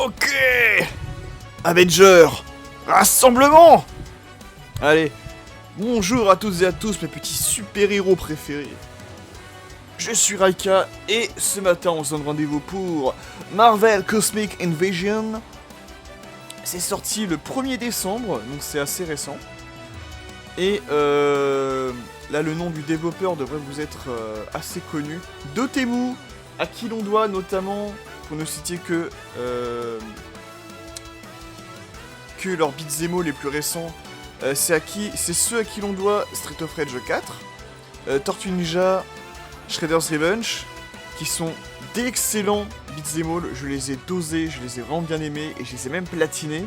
Ok, Avenger, rassemblement. Allez, bonjour à toutes et à tous mes petits super-héros préférés. Je suis Raika et ce matin on se donne rendez-vous pour Marvel Cosmic Invasion. C'est sorti le 1er décembre, donc c'est assez récent. Et là le nom du développeur devrait vous être assez connu. Dotemu, à qui l'on doit notamment, pour ne citer que leurs beat'em all les plus récents, c'est ceux à qui l'on doit Street of Rage 4, Tortue Ninja, Shredder's Revenge, qui sont d'excellents beat'em all. Je les ai dosés, je les ai vraiment bien aimés, et je les ai même platinés,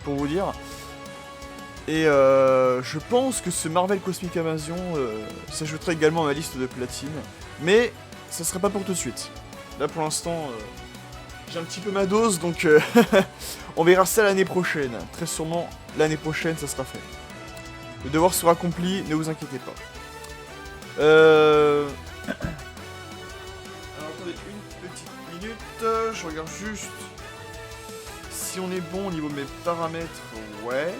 pour vous dire. Et je pense que ce Marvel Cosmic Invasion s'ajouterait également à ma liste de platine, mais ça sera pas pour tout de suite. Là pour l'instant, j'ai un petit peu ma dose, donc on verra ça l'année prochaine. Très sûrement, l'année prochaine, ça sera fait. Le devoir sera accompli, ne vous inquiétez pas. Alors attendez une petite minute, je regarde juste si on est bon au niveau de mes paramètres, ouais.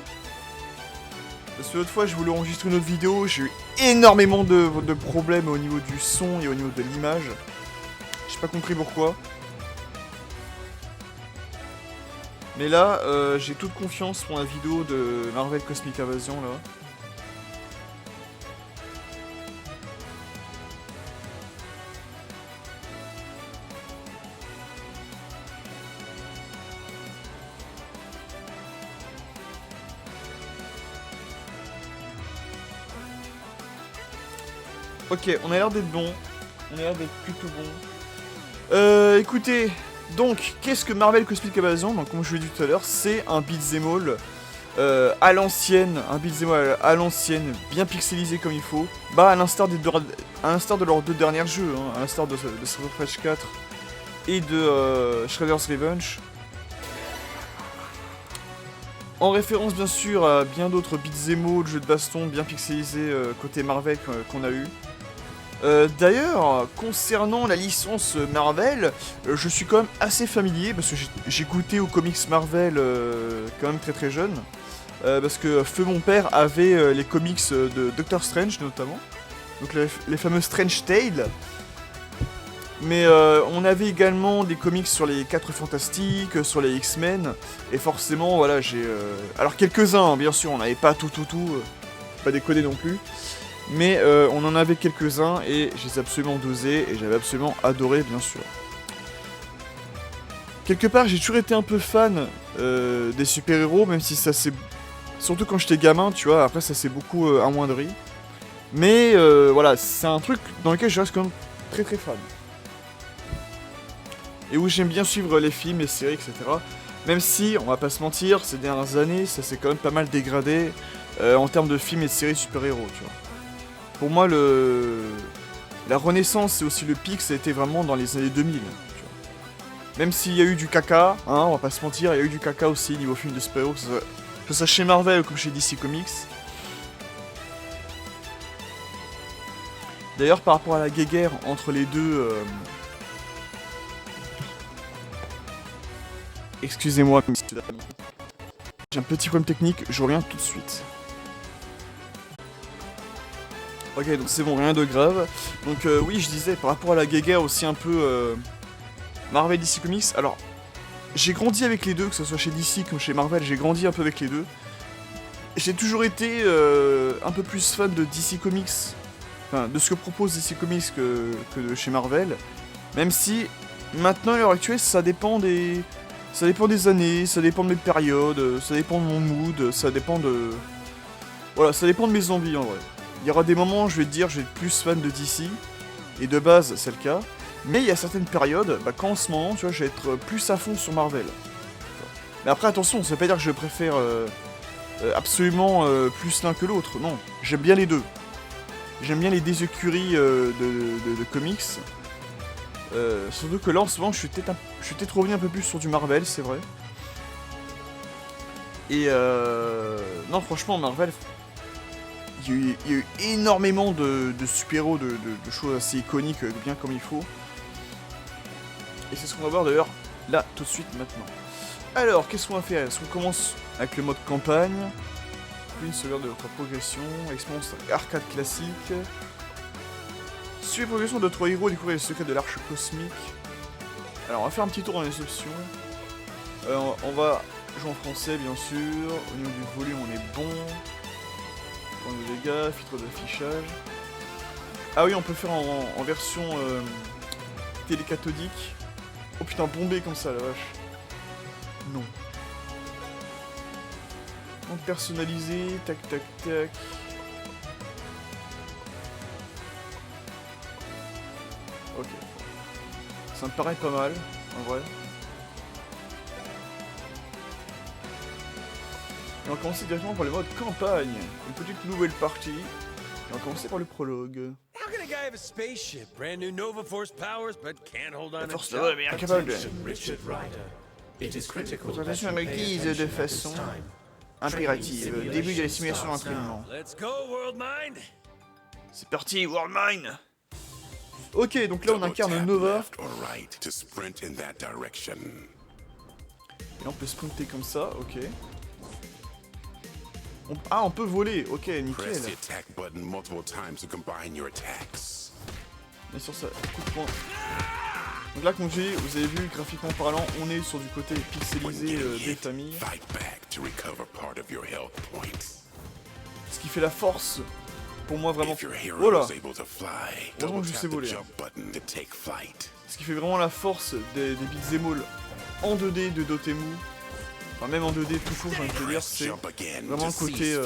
Parce que l'autre fois je voulais enregistrer une autre vidéo, j'ai eu énormément de problèmes au niveau du son et au niveau de l'image. J'ai pas compris pourquoi. Mais là, j'ai toute confiance pour la vidéo de Marvel Cosmic Invasion là. Ok, on a l'air d'être bon. On a l'air d'être plutôt bon. Écoutez, donc, qu'est-ce que Marvel Cosmic Invasion? Donc, comme je l'ai dit tout à l'heure, c'est un beat'em all à l'ancienne, à l'ancienne, bien pixelisé comme il faut. Bah, à l'instar de leurs deux derniers jeux, hein, à l'instar de Street of Rage 4 et de Shredder's Revenge. En référence, bien sûr, à bien d'autres beat'em all, jeux de baston bien pixelisés côté Marvel qu'on a eu. D'ailleurs, concernant la licence Marvel, je suis quand même assez familier parce que j'ai goûté aux comics Marvel quand même très jeune. Parce que feu mon père avait les comics de Doctor Strange notamment, donc les fameux Strange Tales. Mais on avait également des comics sur les 4 Fantastiques, sur les X-Men, et forcément voilà alors quelques-uns hein, bien sûr, on n'avait pas tout, pas déconner non plus. Mais on en avait quelques-uns et je les ai absolument dosés et j'avais absolument adoré bien sûr. Quelque part j'ai toujours été un peu fan des super-héros, même si ça s'est... Surtout quand j'étais gamin, tu vois, après ça s'est beaucoup amoindri. Mais voilà, c'est un truc dans lequel je reste quand même très fan. Et où j'aime bien suivre les films, les séries, etc. Même si, on va pas se mentir, ces dernières années, ça s'est quand même pas mal dégradé en termes de films et de séries super-héros, tu vois. Pour moi, la renaissance et aussi le pic, ça a été vraiment dans les années 2000. Tu vois. Même s'il y a eu du caca, hein, on va pas se mentir, il y a eu du caca aussi niveau film de super-héros, que ce soit chez Marvel ou comme chez DC Comics. D'ailleurs, par rapport à la guéguerre entre les deux... Excusez-moi, messieurs, dames. J'ai un petit problème technique, je reviens tout de suite. Ok, donc c'est bon, rien de grave. Donc oui, je disais, par rapport à la guéguerre aussi un peu Marvel DC Comics, alors j'ai grandi avec les deux, que ce soit chez DC comme chez Marvel, j'ai grandi un peu avec les deux. J'ai toujours été un peu plus fan de DC Comics, enfin de ce que propose DC Comics que de chez Marvel, même si maintenant à l'heure actuelle ça dépend des années, ça dépend de mes périodes, ça dépend de mon mood, ça dépend de... Voilà, ça dépend de mes envies en vrai. Il y aura des moments où je vais te dire je vais être plus fan de DC, et de base c'est le cas, mais il y a certaines périodes, bah, quand en ce moment, tu vois, je vais être plus à fond sur Marvel. Mais après attention, ça veut pas dire que je préfère absolument plus l'un que l'autre, non, j'aime bien les deux. J'aime bien les deux écuries de comics, surtout que là en ce moment je suis peut-être revenu un peu plus sur du Marvel, c'est vrai. Et non franchement Marvel... Il y a eu énormément de super-héros, de choses assez iconiques, bien comme il faut. Et c'est ce qu'on va voir d'ailleurs là, tout de suite, maintenant. Alors, qu'est-ce qu'on va faire? Est-ce qu'on commence avec le mode campagne? Puis une sauvegarde de votre progression, expérience arcade classique. Suivez la progression de 3 héros, découvrez les secrets de l'arche cosmique. Alors, on va faire un petit tour dans les options. On va jouer en français, bien sûr. Au niveau du volume, on est bon. Point de dégâts, filtre d'affichage. Ah oui, on peut faire en version télécathodique. Oh putain, bombé comme ça, la vache. Non. Donc personnalisé, tac tac tac. Ok. Ça me paraît pas mal, en vrai. Et on va commencer directement par le mode campagne. Une petite nouvelle partie. Et on va commencer par le prologue. La force de l'homme est incapable de... Concentration requise de façon impérative. Début de la simulation d'entraînement. C'est parti, Worldmine. Ok, donc là on incarne Nova. Et là on peut sprinter comme ça, ok. On peut voler, ok, nickel. Bien sûr, ça coup de poing. Donc là, comme j'ai, vous avez vu, graphiquement parlant, on est sur du côté pixelisé des familles. Ce qui fait la force, pour moi, vraiment... Oh là! Heureusement que je sais voler. Ce qui fait vraiment la force des beat'em all en 2D de Dotemu. Enfin, même en 2D tout court, j'ai envie de te dire, c'est vraiment le côté...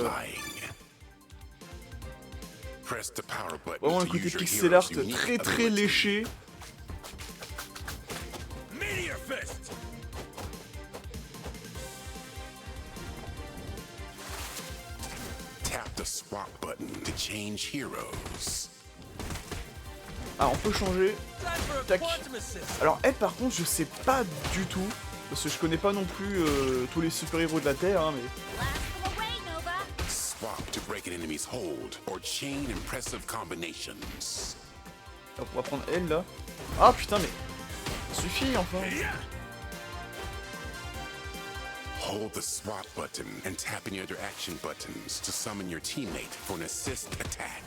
vraiment le côté pixel art très très léché. Ah, on peut changer. Tac. Alors elle par contre je sais pas du tout. Parce que je connais pas non plus tous les super-héros de la Terre, hein, mais... Alors, on va prendre elle, là. Ah, putain, mais... Ça suffit, enfin. Hold the swap button and tap any other action buttons to summon your teammate for an assist attack.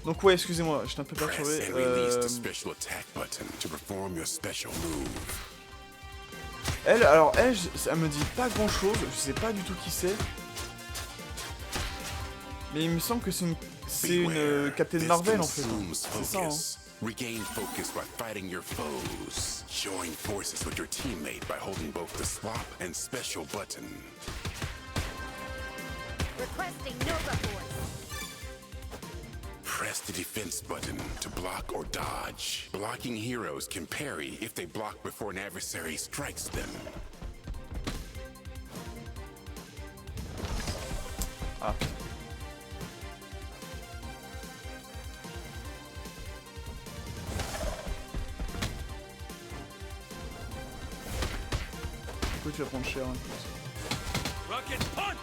Donc ouais, excusez-moi, j'étais un peu perturbé. Elle, alors elle me dit pas grand chose, je sais pas du tout qui c'est. Mais il me semble que c'est une Captain Marvel en fait. C'est ça, hein. Regain focus by fighting your foes. Join forces with your teammate by holding both the swap and special button. Requesting Nova Force. Press the defense button to block or dodge. Blocking heroes can parry if they block before an adversary strikes them. Ah. Pourquoi tu vas prendre cher, hein, Rocket punch!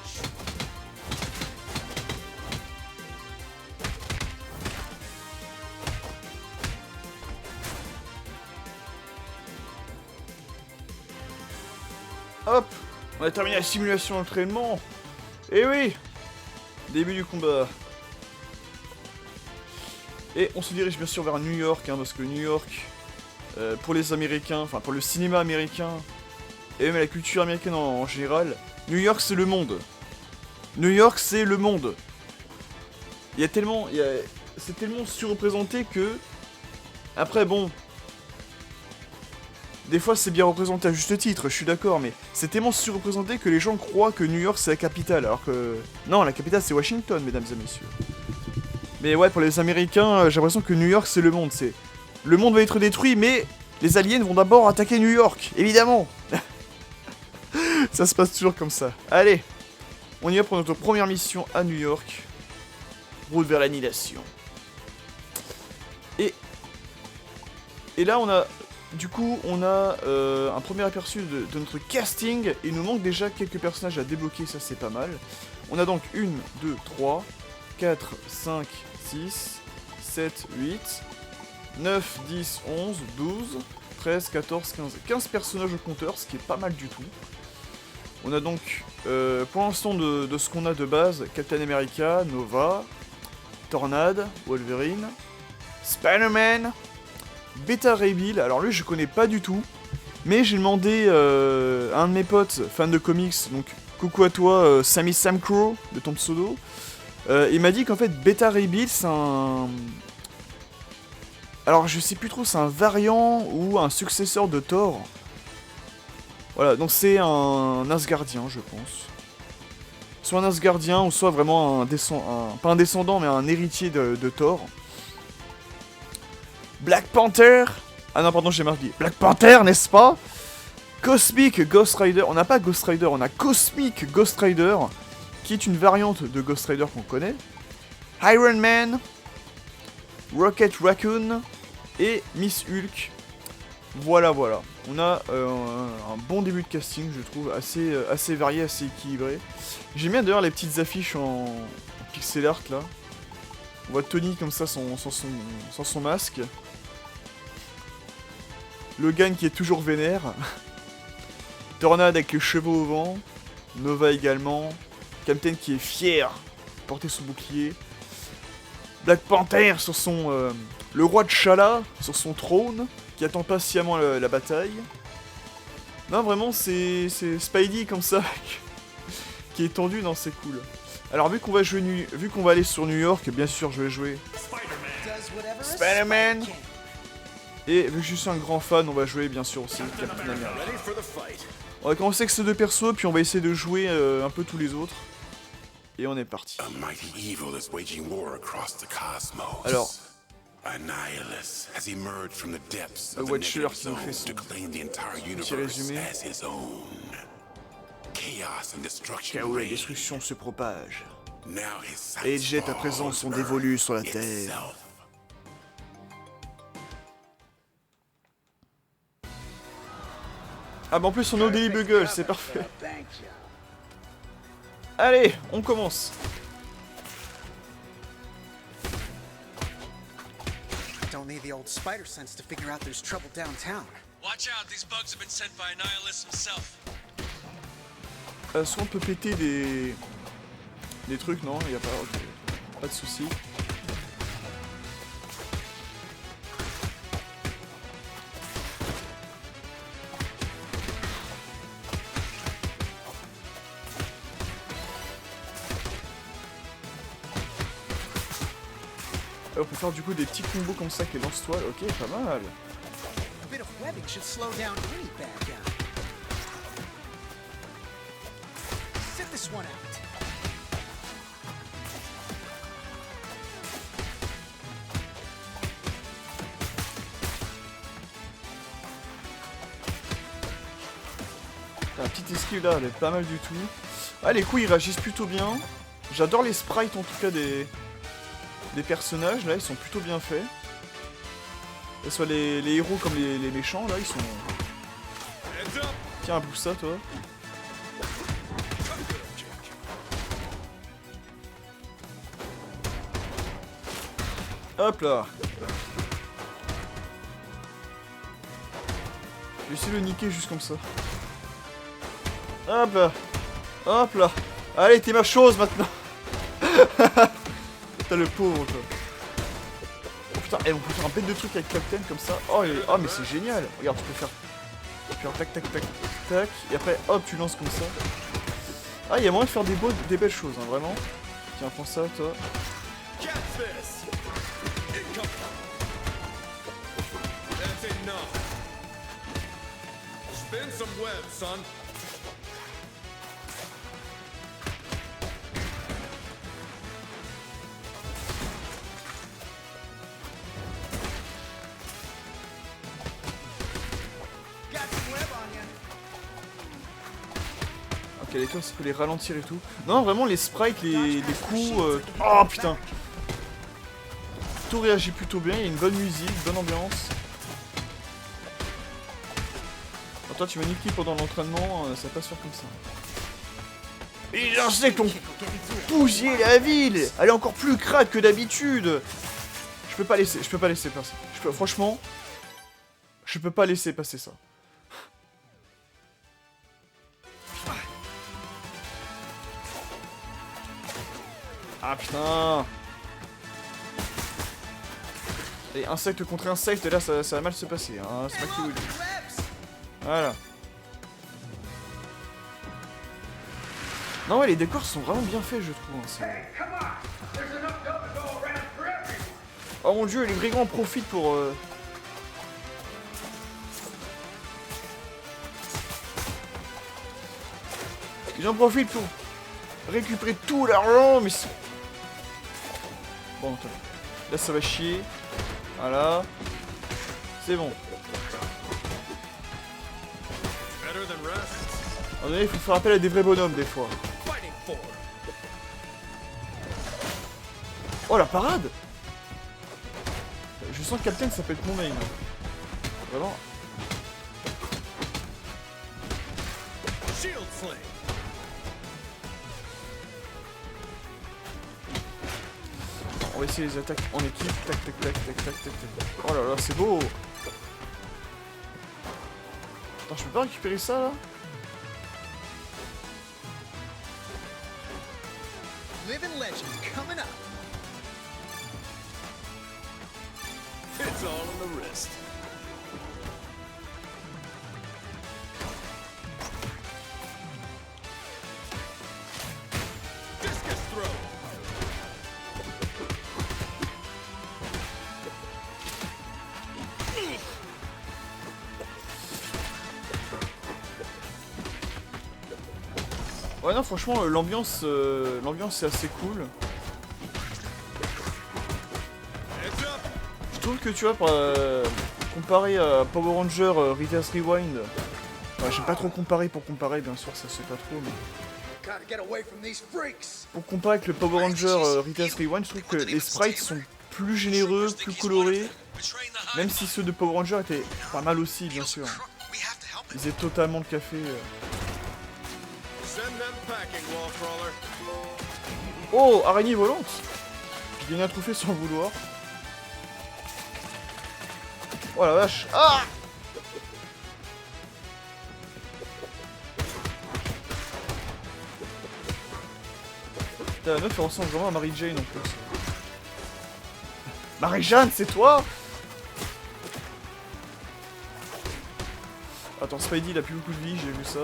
Hop, on a terminé la simulation d'entraînement. Et oui, début du combat. Et on se dirige bien sûr vers New York, hein, parce que New York, pour les Américains, enfin pour le cinéma américain, et même la culture américaine en général, New York c'est le monde. New York c'est le monde. Il y a tellement, c'est tellement surreprésenté que, après bon... Des fois c'est bien représenté à juste titre, je suis d'accord, mais c'est tellement surreprésenté que les gens croient que New York c'est la capitale, alors que... Non, la capitale c'est Washington, mesdames et messieurs. Mais ouais, pour les Américains, j'ai l'impression que New York c'est le monde, c'est... Le monde va être détruit, mais les aliens vont d'abord attaquer New York, évidemment. Ça se passe toujours comme ça. Allez, on y va pour notre première mission à New York. Route vers l'annihilation. Et là on a... Du coup, on a un premier aperçu de notre casting. Il nous manque déjà quelques personnages à débloquer, ça c'est pas mal. On a donc 1, 2, 3, 4, 5, 6, 7, 8, 9, 10, 11, 12, 13, 14, 15. 15 personnages au compteur, ce qui est pas mal du tout. On a donc, pour l'instant, de ce qu'on a de base, Captain America, Nova, Tornade, Wolverine, Spider-Man, Beta Ray Bill. Alors lui, je connais pas du tout, mais j'ai demandé à un de mes potes, fan de comics, donc coucou à toi, Sammy Sam Crow, de ton pseudo. Il m'a dit qu'en fait, Beta Ray Bill, c'est un... Alors, je sais plus trop, c'est un variant ou un successeur de Thor. Voilà, donc c'est un Asgardien, je pense. Soit un Asgardien, ou soit vraiment pas un descendant, mais un héritier de Thor. Black Panther. Ah non, pardon, j'ai mal dit. Black Panther, n'est-ce pas? Cosmic Ghost Rider. On n'a pas Ghost Rider, on a Cosmic Ghost Rider, qui est une variante de Ghost Rider qu'on connaît. Iron Man, Rocket Raccoon et Miss Hulk. Voilà. On a un bon début de casting, je trouve, assez varié, assez équilibré. J'aime bien d'ailleurs les petites affiches en pixel art là. On voit Tony comme ça sans son masque. Logan qui est toujours vénère. Tornade avec les cheveux au vent. Nova également. Captain qui est fier de porter son bouclier. Black Panther sur son... le roi de T'Challa sur son trône, qui attend patiemment la bataille. Non, vraiment, c'est Spidey comme ça, qui est tendu, non, c'est cool. Alors, vu qu'on va aller sur New York, bien sûr, je vais jouer Spider-Man. Et vu que je suis un grand fan, on va jouer, bien sûr, aussi Captain America. On va commencer avec ces deux persos, puis on va essayer de jouer un peu tous les autres. Et on est parti. Alors... Annihilus has emerged from the depths Le of the Watcher negative qui nous fait zone son to claim the entire petit universe résumé. as his own. Chaos and destruction Chaos et reign. destruction se propagent. Now his sights Et les jets à fall présent on sont Earth dévolus sur la itself. Terre. Ah bah en plus on est au Daily Bugle, c'est parfait. Allez, on commence. Don't need the old spider sense to figure out there's trouble downtown. Watch out, these bugs have been sent by Annihilus himself. Soit on peut péter des trucs, non, il y a pas, ok. Pas de soucis. On peut faire du coup des petits combos comme ça qui lance toile, ok, pas mal. A bit of webbing should slow down any bad guy. Sit this one out. La petite esquive là, elle est pas mal du tout. Ah, les coups ils réagissent plutôt bien. J'adore les sprites en tout cas des personnages, là ils sont plutôt bien faits. Que ce soit les héros comme les méchants, là ils sont... Tiens, bouge ça toi. Hop là. Je vais essayer de le niquer juste comme ça. Hop là. Hop là. Allez, t'es ma chose maintenant. Putain, le pauvre quoi. Oh putain, on peut faire un bête de trucs avec Captain comme ça. Oh, mais c'est génial. Regarde, tu peux faire tac tac tac tac. Et après, hop, tu lances comme ça. Ah, il y a moyen de faire des belles choses, hein, vraiment. Tiens, prends ça, toi. Catch this! Incoming! That's enough. Spin some web, son. Got some web on ya. Ok, les toits, ça peut les ralentir et tout. Non, vraiment, les sprites, les coups... Oh, putain. Tout réagit plutôt bien, il y a une bonne musique, bonne ambiance. Toi, tu m'as niqué pendant l'entraînement, ça va pas se faire comme ça. Et j'en sais qu'on bousillé la ville. Elle est encore plus crade que d'habitude. Je peux pas laisser passer. Franchement, je peux pas laisser passer ça. Ah putain. Et insecte contre insecte, là ça va mal se passer, hein. C'est pas qui vous dit. Voilà. Non ouais, les décors sont vraiment bien faits, je trouve. Hein, oh mon dieu, les brigands en profitent pour... Ils en profitent pour récupérer tout l'argent, mais... Bon, attends. Là, ça va chier. Voilà. C'est bon. À un moment donné, il faut faire appel à des vrais bonhommes, des fois. Oh, la parade! Je sens que Captain, ça peut être mon main. Vraiment. On va essayer les attaques en équipe. Tac, tac, tac, tac, tac, tac, tac. Oh là là, c'est beau! Attends, je peux pas récupérer ça, là? Living legend coming up. It's all in the wrist. Discus throw. Ouais non franchement l'ambiance c'est assez cool. Je trouve que tu vois comparé à Power Ranger Rita's Rewind, ouais, j'aime pas trop comparer pour comparer bien sûr, ça se fait pas trop mais... Pour comparer avec le Power Ranger Rita's Rewind, je trouve que les sprites sont plus généreux, plus colorés, même si ceux de Power Ranger étaient pas mal aussi bien sûr. Ils faisaient totalement le café. Oh, araignée volante! J'ai gagné un trophée sans le vouloir. Oh la vache! Ah! Putain, la meuf elle ressemble vraiment à Mary Jane en plus. Marie-Jeanne, c'est toi? Attends, Spidey il a plus beaucoup de vie, j'ai vu ça.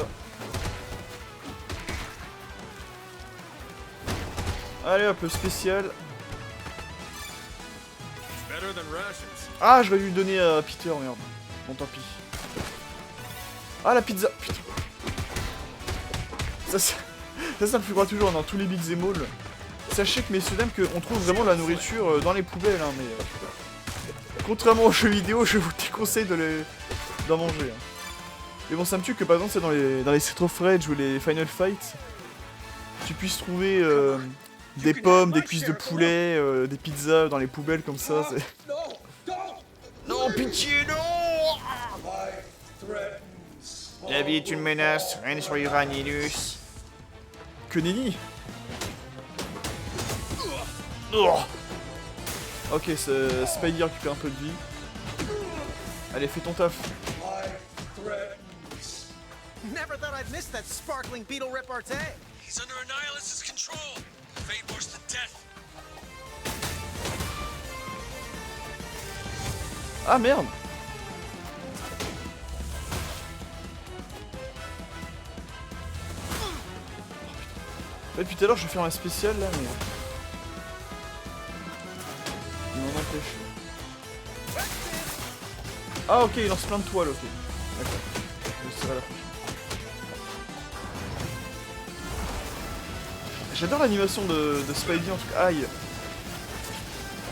Allez hop, le spécial. Ah, j'aurais dû le donner à Peter, merde. Bon, tant pis. Ah, la pizza. Putain. Ça me figurera toujours dans tous les Big Zemol. Sachez que, messieurs dames, qu'on trouve vraiment de la nourriture dans les poubelles, hein, mais... contrairement aux jeux vidéo, je vous déconseille d'en manger. Hein. Mais bon, ça me tue que, par exemple, c'est dans les Street of Rage ou les Final Fight, tu puisses trouver... des pommes, des cuisses de poulet, des pizzas dans les poubelles comme ça, c'est... Non, pitié, non! La vie est une menace, rien ne survivra, Nilus. Que nenni! Ok, Spidey récupère un peu de vie. Allez, fais ton taf. Never thought I'd miss that sparkling beetle repartee. He's under Annihilus' control. Fate worse than death. Ah merde! Depuis tout à l'heure je vais faire un spécial là mais... il m'en empêche. Ah ok, il lance plein de toiles, ok. D'accord. Je serai la prochaine. J'adore l'animation de Spidey en tout cas. Aïe!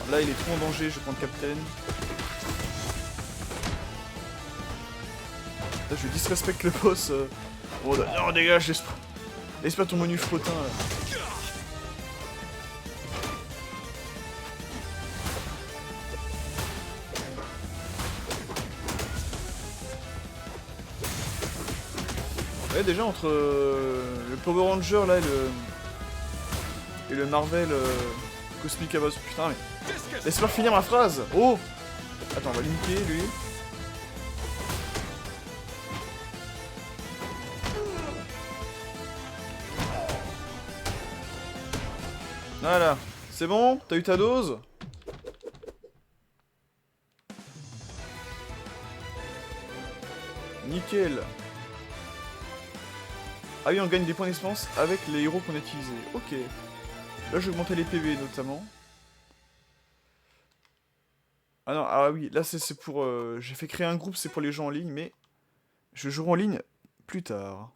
Bon, là il est trop en danger, je vais prendre Captain. Là je disrespecte le boss. Oh, non dégage, laisse pas ton menu frottin là. Ouais déjà entre le Power Ranger là et le Marvel Cosmic Avos. Putain, mais. Laisse-moi finir ma phrase. Oh. Attends, on va linker lui. Voilà. C'est bon? T'as eu ta dose? Nickel. Ah oui, on gagne des points d'expérience avec les héros qu'on a utilisés. Ok. Là, je vais augmenter les PV notamment. Ah non, ah oui, là c'est pour... j'ai fait créer un groupe, c'est pour les gens en ligne, mais... Je jouerai en ligne plus tard.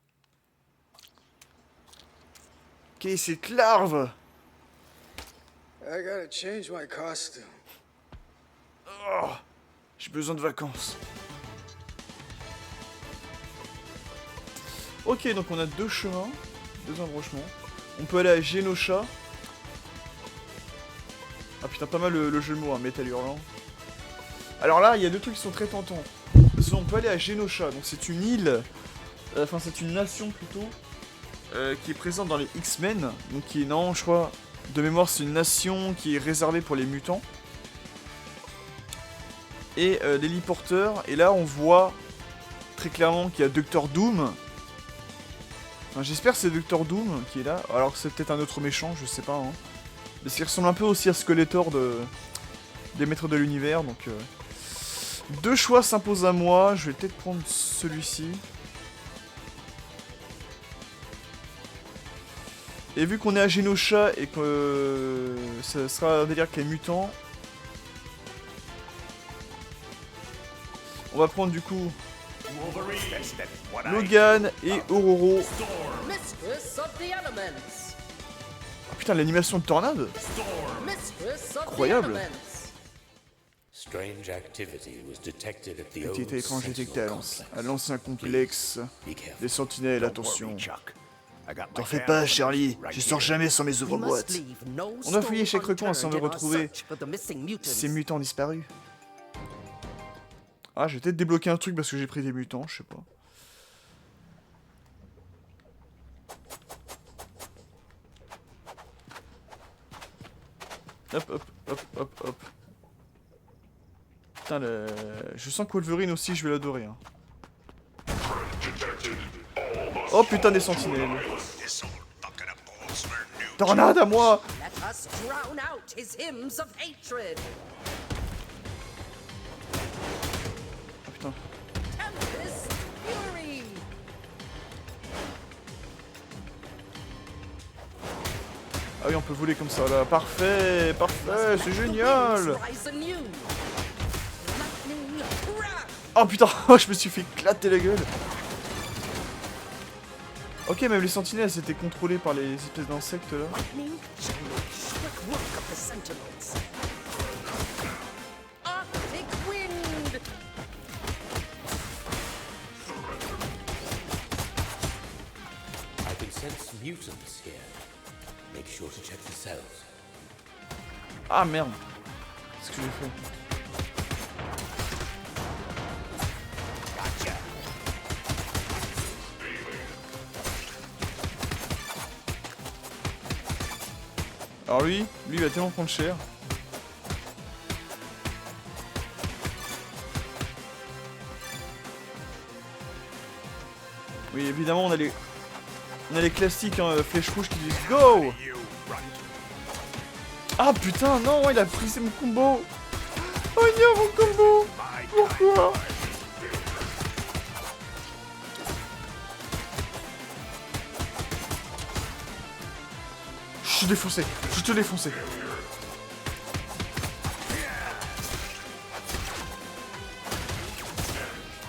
Ok, cette larve! I gotta change my costume. Oh, j'ai besoin de vacances. Ok, donc on a deux chemins, deux embranchements. On peut aller à Genosha. Ah putain, pas mal le jeu de mots, hein, Métal Hurlant. Alors là, il y a deux trucs qui sont très tentants. Parce qu'on peut aller à Genosha, donc c'est une île, enfin c'est une nation plutôt, qui est présente dans les X-Men. Donc qui est, non, je crois, de mémoire, c'est une nation qui est réservée pour les mutants. Et l'héliporteur, et là on voit très clairement qu'il y a Dr Doom. Enfin, j'espère que c'est Dr Doom qui est là, alors c'est peut-être un autre méchant, je sais pas. Hein. Mais il ressemble un peu aussi à Skeletor des Maîtres de l'Univers, donc... Deux choix s'imposent à moi, je vais peut-être prendre celui-ci. Et vu qu'on est à Genosha et que ça sera un délire avec les mutants, on va prendre du coup Logan et Ororo. Mistress of the elements. Ah putain, l'animation de tornade, Mistress of incroyable. the elements. Strange activity was detected at the Activité old étrange détectée Sentinel à l'ancien complexe Be careful. des sentinelles, attention. T'en Fais pas, Charlie, je sors jamais sans mes ouvre-boîtes. On doit fouiller chaque recoin si on veut retrouver ces mutants disparus. Ah, je vais peut-être débloquer un truc parce que j'ai pris des mutants, je sais pas. Hop, hop, hop, hop, hop. Putain, je sens que Wolverine aussi, je vais l'adorer. Hein. Oh putain, des sentinelles. Tornade à moi! Let us drown out his hymns of hatred. Oh putain. Tempest fury. Ah oui, on peut voler comme ça là. Parfait, parfait, c'est génial! Rise anew. Lightning crash. Oh putain, je me suis fait éclater la gueule. Ok, même les sentinelles c'était contrôlé par les espèces d'insectes là. Lightning shall make quick work of the sentinels. Arctic wind. I can sense mutants here. Make sure to check the cells. Ah merde. Qu'est-ce que j'ai fait? Alors lui il va tellement prendre cher. Oui, évidemment, on a les classiques, hein, flèches rouges qui disent GO! Ah putain, non, il a brisé mon combo! Oh non, mon combo! Pourquoi? Je suis défoncé, je te défoncé.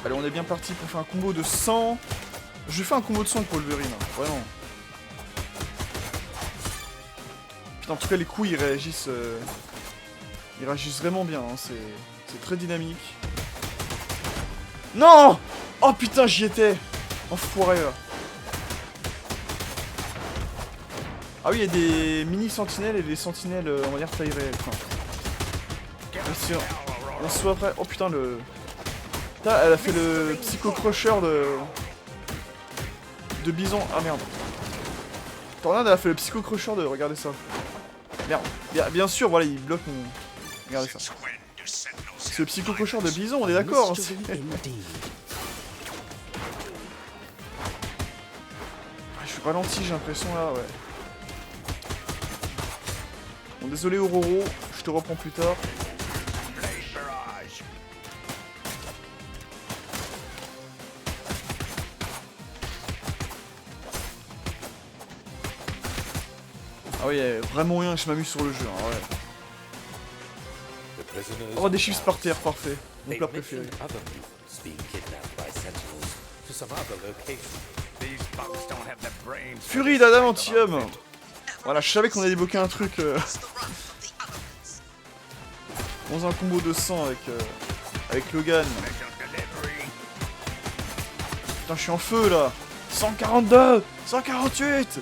Allez, on est bien parti pour faire un combo de 100. Je fais un combo de 100 avec Wolverine, hein, vraiment. Putain, en tout cas, les coups, ils réagissent vraiment bien, hein, c'est très dynamique. Non! Oh putain, j'y étais! Enfoiré, là. Ah oui, il y a des mini-sentinelles et des sentinelles, on va dire, taille réelle. Enfin, bien sûr. On se voit après. Oh putain, le... Putain, elle a fait le psycho-crusher de Bison. Ah merde. Tornade, elle a fait le psycho-crusher de... Regardez ça. Merde. Bien sûr, voilà, il bloque mon... Regardez ça. C'est le psycho-cocheur de Bison, on est d'accord. Mystery indeed. Je suis ralenti, j'ai l'impression, là, ouais. Bon, désolé, Auroro, je te reprends plus tard. Ah oui, vraiment rien, je m'amuse sur le jeu, hein, ouais. The prisoners Oh, des chips par terre, parfait. Mon They've plat mentioned préféré. other mutants being kidnapped by Sentinels to some other location. These bugs don't have the brains. Furie d'adamantium. Voilà, je savais qu'on allait débloquer un truc. Dans un combo de sang avec Logan. Putain, je suis en feu là. 142, 148.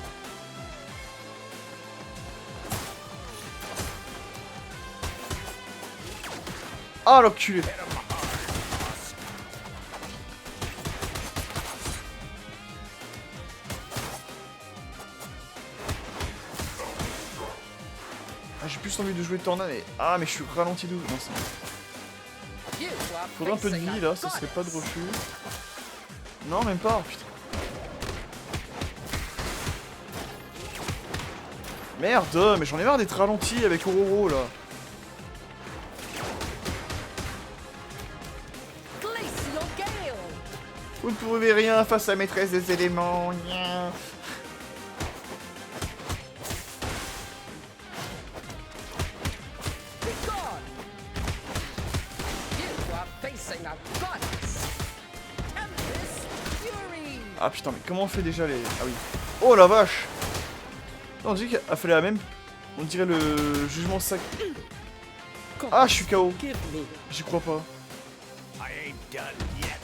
Ah l'enculé. Ah, j'ai plus envie de jouer Tornade et... Ah mais je suis ralenti de ouf. Non, faudrait un peu de vie là, ça serait pas de refus. Non même pas, putain. Merde, mais j'en ai marre d'être ralenti avec Auroro là. Vous ne pouvez rien face à la maîtresse des éléments. Nya. Ah putain, mais comment on fait déjà les... Ah oui. Oh la vache. Non, on dirait qu'il a fallu la même... On dirait le jugement sac... Ah, je suis KO. Give me. J'y crois pas. I ain't done yet.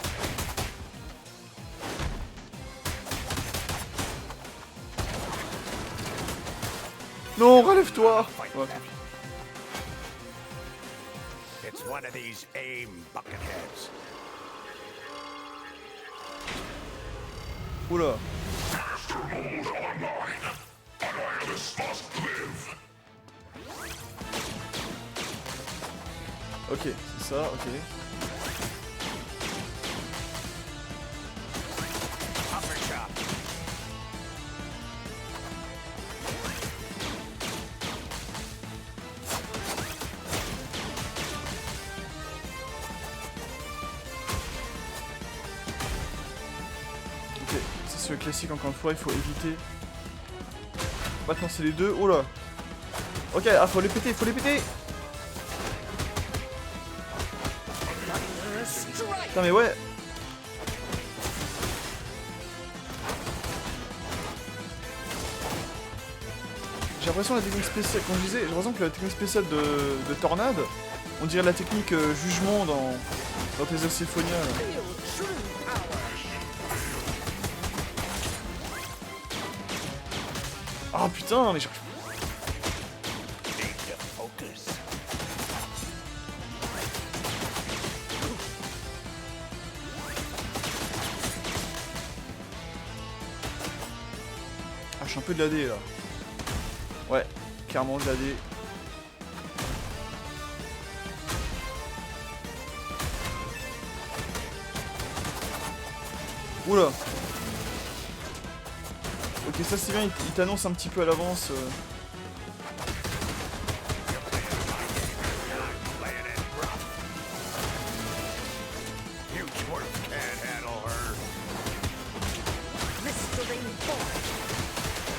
Non, relève-toi. Ouais. It's one of these aim bucketheads. Oula. Ok, c'est ça, ok. Upper chop. Ok, ça c'est le classique encore une fois, il faut éviter. Maintenant c'est les deux, oh là. Ok, ah faut les péter, faut les péter. Putain mais ouais. J'ai l'impression la technique spéciale, comme je disais, j'ai l'impression que la technique spéciale de Tornade, on dirait la technique jugement dans tes Symphonia. Ah putain mais j'arrive. Need to focus. Ah je suis un peu de l'AD là. Ouais, clairement de l'AD. Oula. Ok ça c'est bien, il t'annonce un petit peu à l'avance. Playing it rough. You twerp can't handle her. Mystery boy.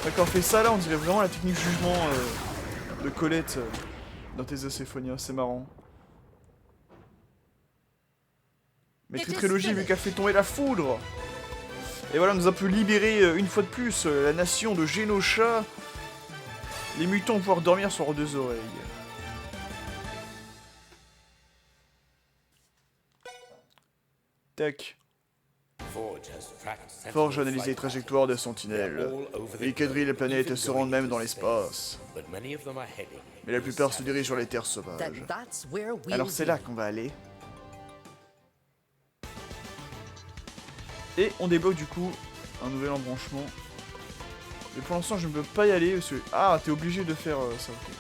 D'accord, fait ça là, on dirait vraiment la technique jugement de Colette dans tes Symphonia, c'est marrant. Mais très très logique vu qu'elle fait tomber la foudre. Et voilà, nous avons pu libérer une fois de plus la nation de Genosha. Les mutants vont pouvoir dormir sur leurs deux oreilles. Tac. Forge a analysé les trajectoires de Sentinelle. Ils quadrillent les planètes et se rendent même dans l'espace. Mais la plupart se dirigent sur les terres sauvages. Then that's where we. Alors c'est là qu'on va aller. Et on débloque du coup un nouvel embranchement. Mais pour l'instant je ne peux pas y aller parce que... Ah, t'es obligé de faire ça, ok.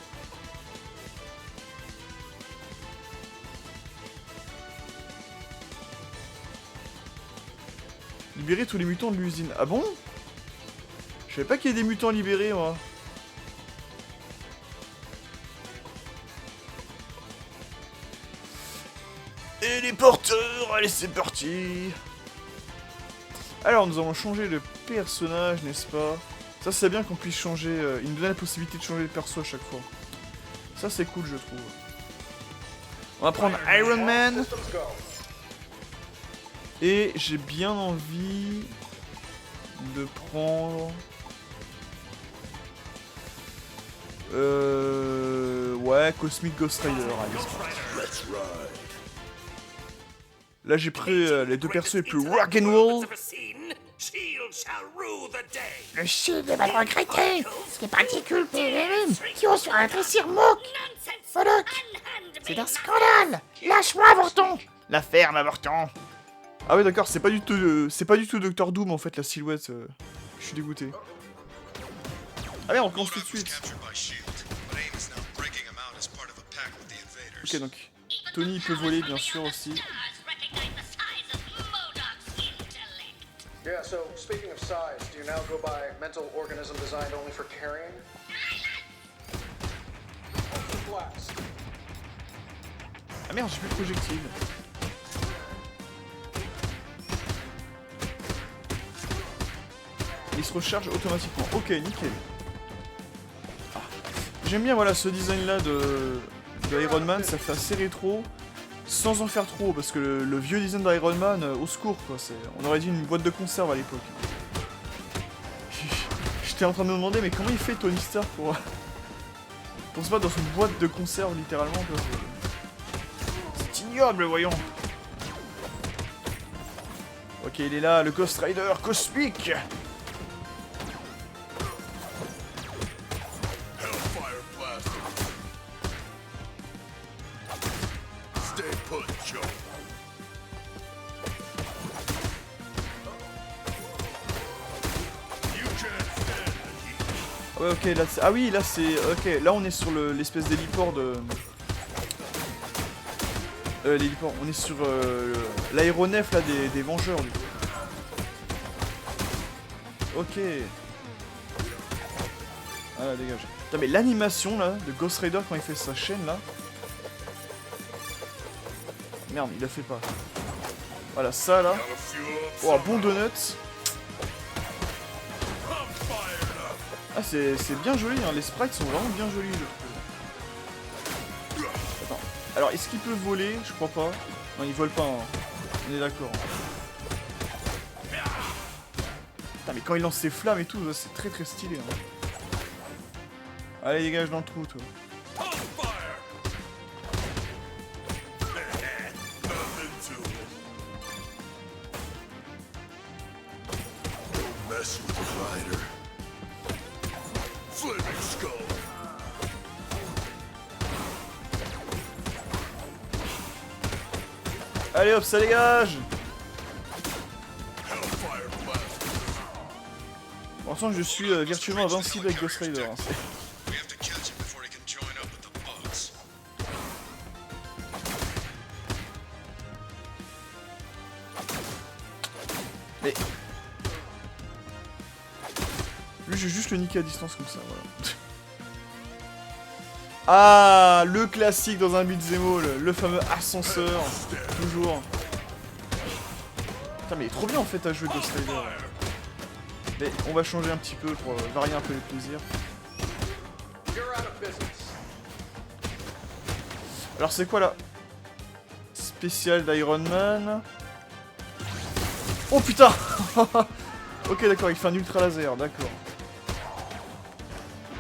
Libérer tous les mutants de l'usine. Ah bon? Je savais pas qu'il y ait des mutants libérés, moi. Et les porteurs, allez c'est parti. Alors nous allons changer de personnage, n'est-ce pas? Ça c'est bien qu'on puisse changer, il nous donne la possibilité de changer de perso à chaque fois. Ça c'est cool je trouve. On va prendre Iron Man. Et j'ai bien envie de prendre... Ouais, Cosmic Ghost Rider, allez c'est parti. Là j'ai pris les deux persos les plus rock'n'roll. Le Shield va le regretter. C'est particule PLM qui osent faire rétrécir Mook. Follock. C'est un scandale. Lâche-moi, avorton. La ferme avorton. Ah ouais d'accord, c'est pas du tout Doctor Doom en fait la silhouette. Je suis dégoûté. Ah merde, on commence tout de suite. Ok donc, Tony peut voler bien sûr aussi. Yeah, so speaking of size, do you now go by mental organism designed only for carrying? Blast. Ah merde, j'ai plus de projectile. Il se recharge automatiquement. Ok, nickel. Ah. J'aime bien voilà ce design là de Iron Man, ça fait assez rétro. Sans en faire trop, parce que le vieux design d'Iron Man, au secours quoi, on aurait dit une boîte de conserve à l'époque. J'étais en train de me demander mais comment il fait Tony Stark pour se battre dans une boîte de conserve littéralement quoi. C'est ignoble voyons. Ok il est là, le Ghost Rider cosmique. Ouais ok là ah oui là c'est ok là on est sur l'espèce d'héliport de l'héliport on est sur l'aéronef là des Vengeurs du coup. Ok. Ah là dégage. Putain mais l'animation là de Ghost Rider quand il fait sa chaîne là. Merde il la fait pas. Voilà ça là. Oh bon donut. Ah c'est bien joli, hein. Les sprites sont vraiment bien jolis je trouve. Attends. Alors est-ce qu'il peut voler? Je crois pas. Non il vole pas, hein. On est d'accord. Putain mais quand il lance ses flammes et tout, c'est très très stylé. Hein. Allez dégage dans le trou toi. Allez hop, ça dégage. Pour l'instant, je suis virtuellement invincible avec Ghost Rider. Hein, mais... Lui, je vais juste le niquer à distance comme ça, voilà. Ah, le classique dans un beat'em all, le fameux ascenseur, toujours. Putain mais il est trop bien en fait à jouer Ghost Rider. Mais on va changer un petit peu pour varier un peu les plaisirs. Alors c'est quoi là? Spécial d'Iron Man. Oh putain. Ok d'accord, il fait un ultra laser, d'accord.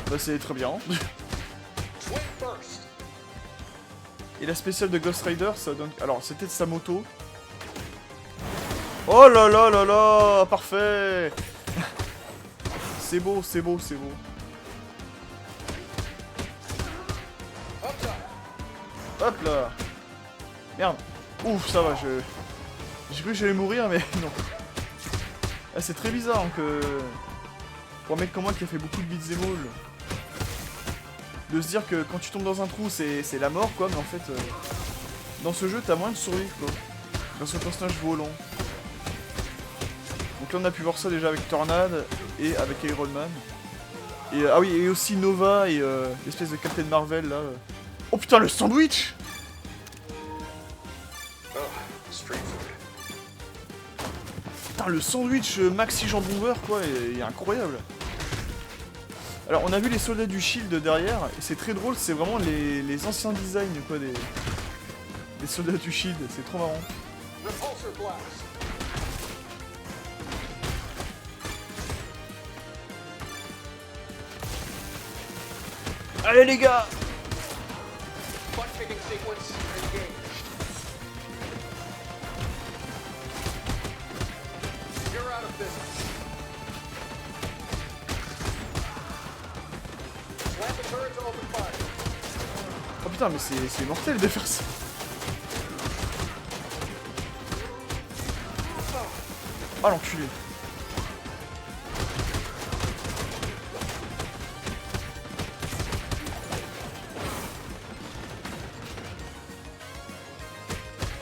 Bah c'est très bien. Et la spéciale de Ghost Rider, ça donne... Alors, c'était de sa moto. Oh là là là là, parfait. C'est beau, c'est beau, c'est beau. Hop là. Merde. Ouf, ça va, j'ai cru que j'allais mourir, mais non. Ah, c'est très bizarre hein, que... Pour un mec comme moi qui a fait beaucoup de beat'em all, de se dire que quand tu tombes dans un trou c'est la mort quoi, mais en fait dans ce jeu t'as moins de survivre quoi, grâce au personnage volant. Donc là on a pu voir ça déjà avec Tornade et avec Iron Man. Et ah oui, et aussi Nova et l'espèce de Captain Marvel là. Oh putain, le sandwich! Oh, street food. Putain, le sandwich maxi jambon beurre quoi, il est incroyable. Alors on a vu les soldats du Shield derrière, et c'est très drôle, c'est vraiment les anciens designs quoi des soldats du Shield, c'est trop marrant. Repulsor blast. Allez les gars! Butt kicking sequence engaged. You're out of business. Slam the turret to open fire. Oh putain, mais c'est mortel de faire ça. Ah l'enculé.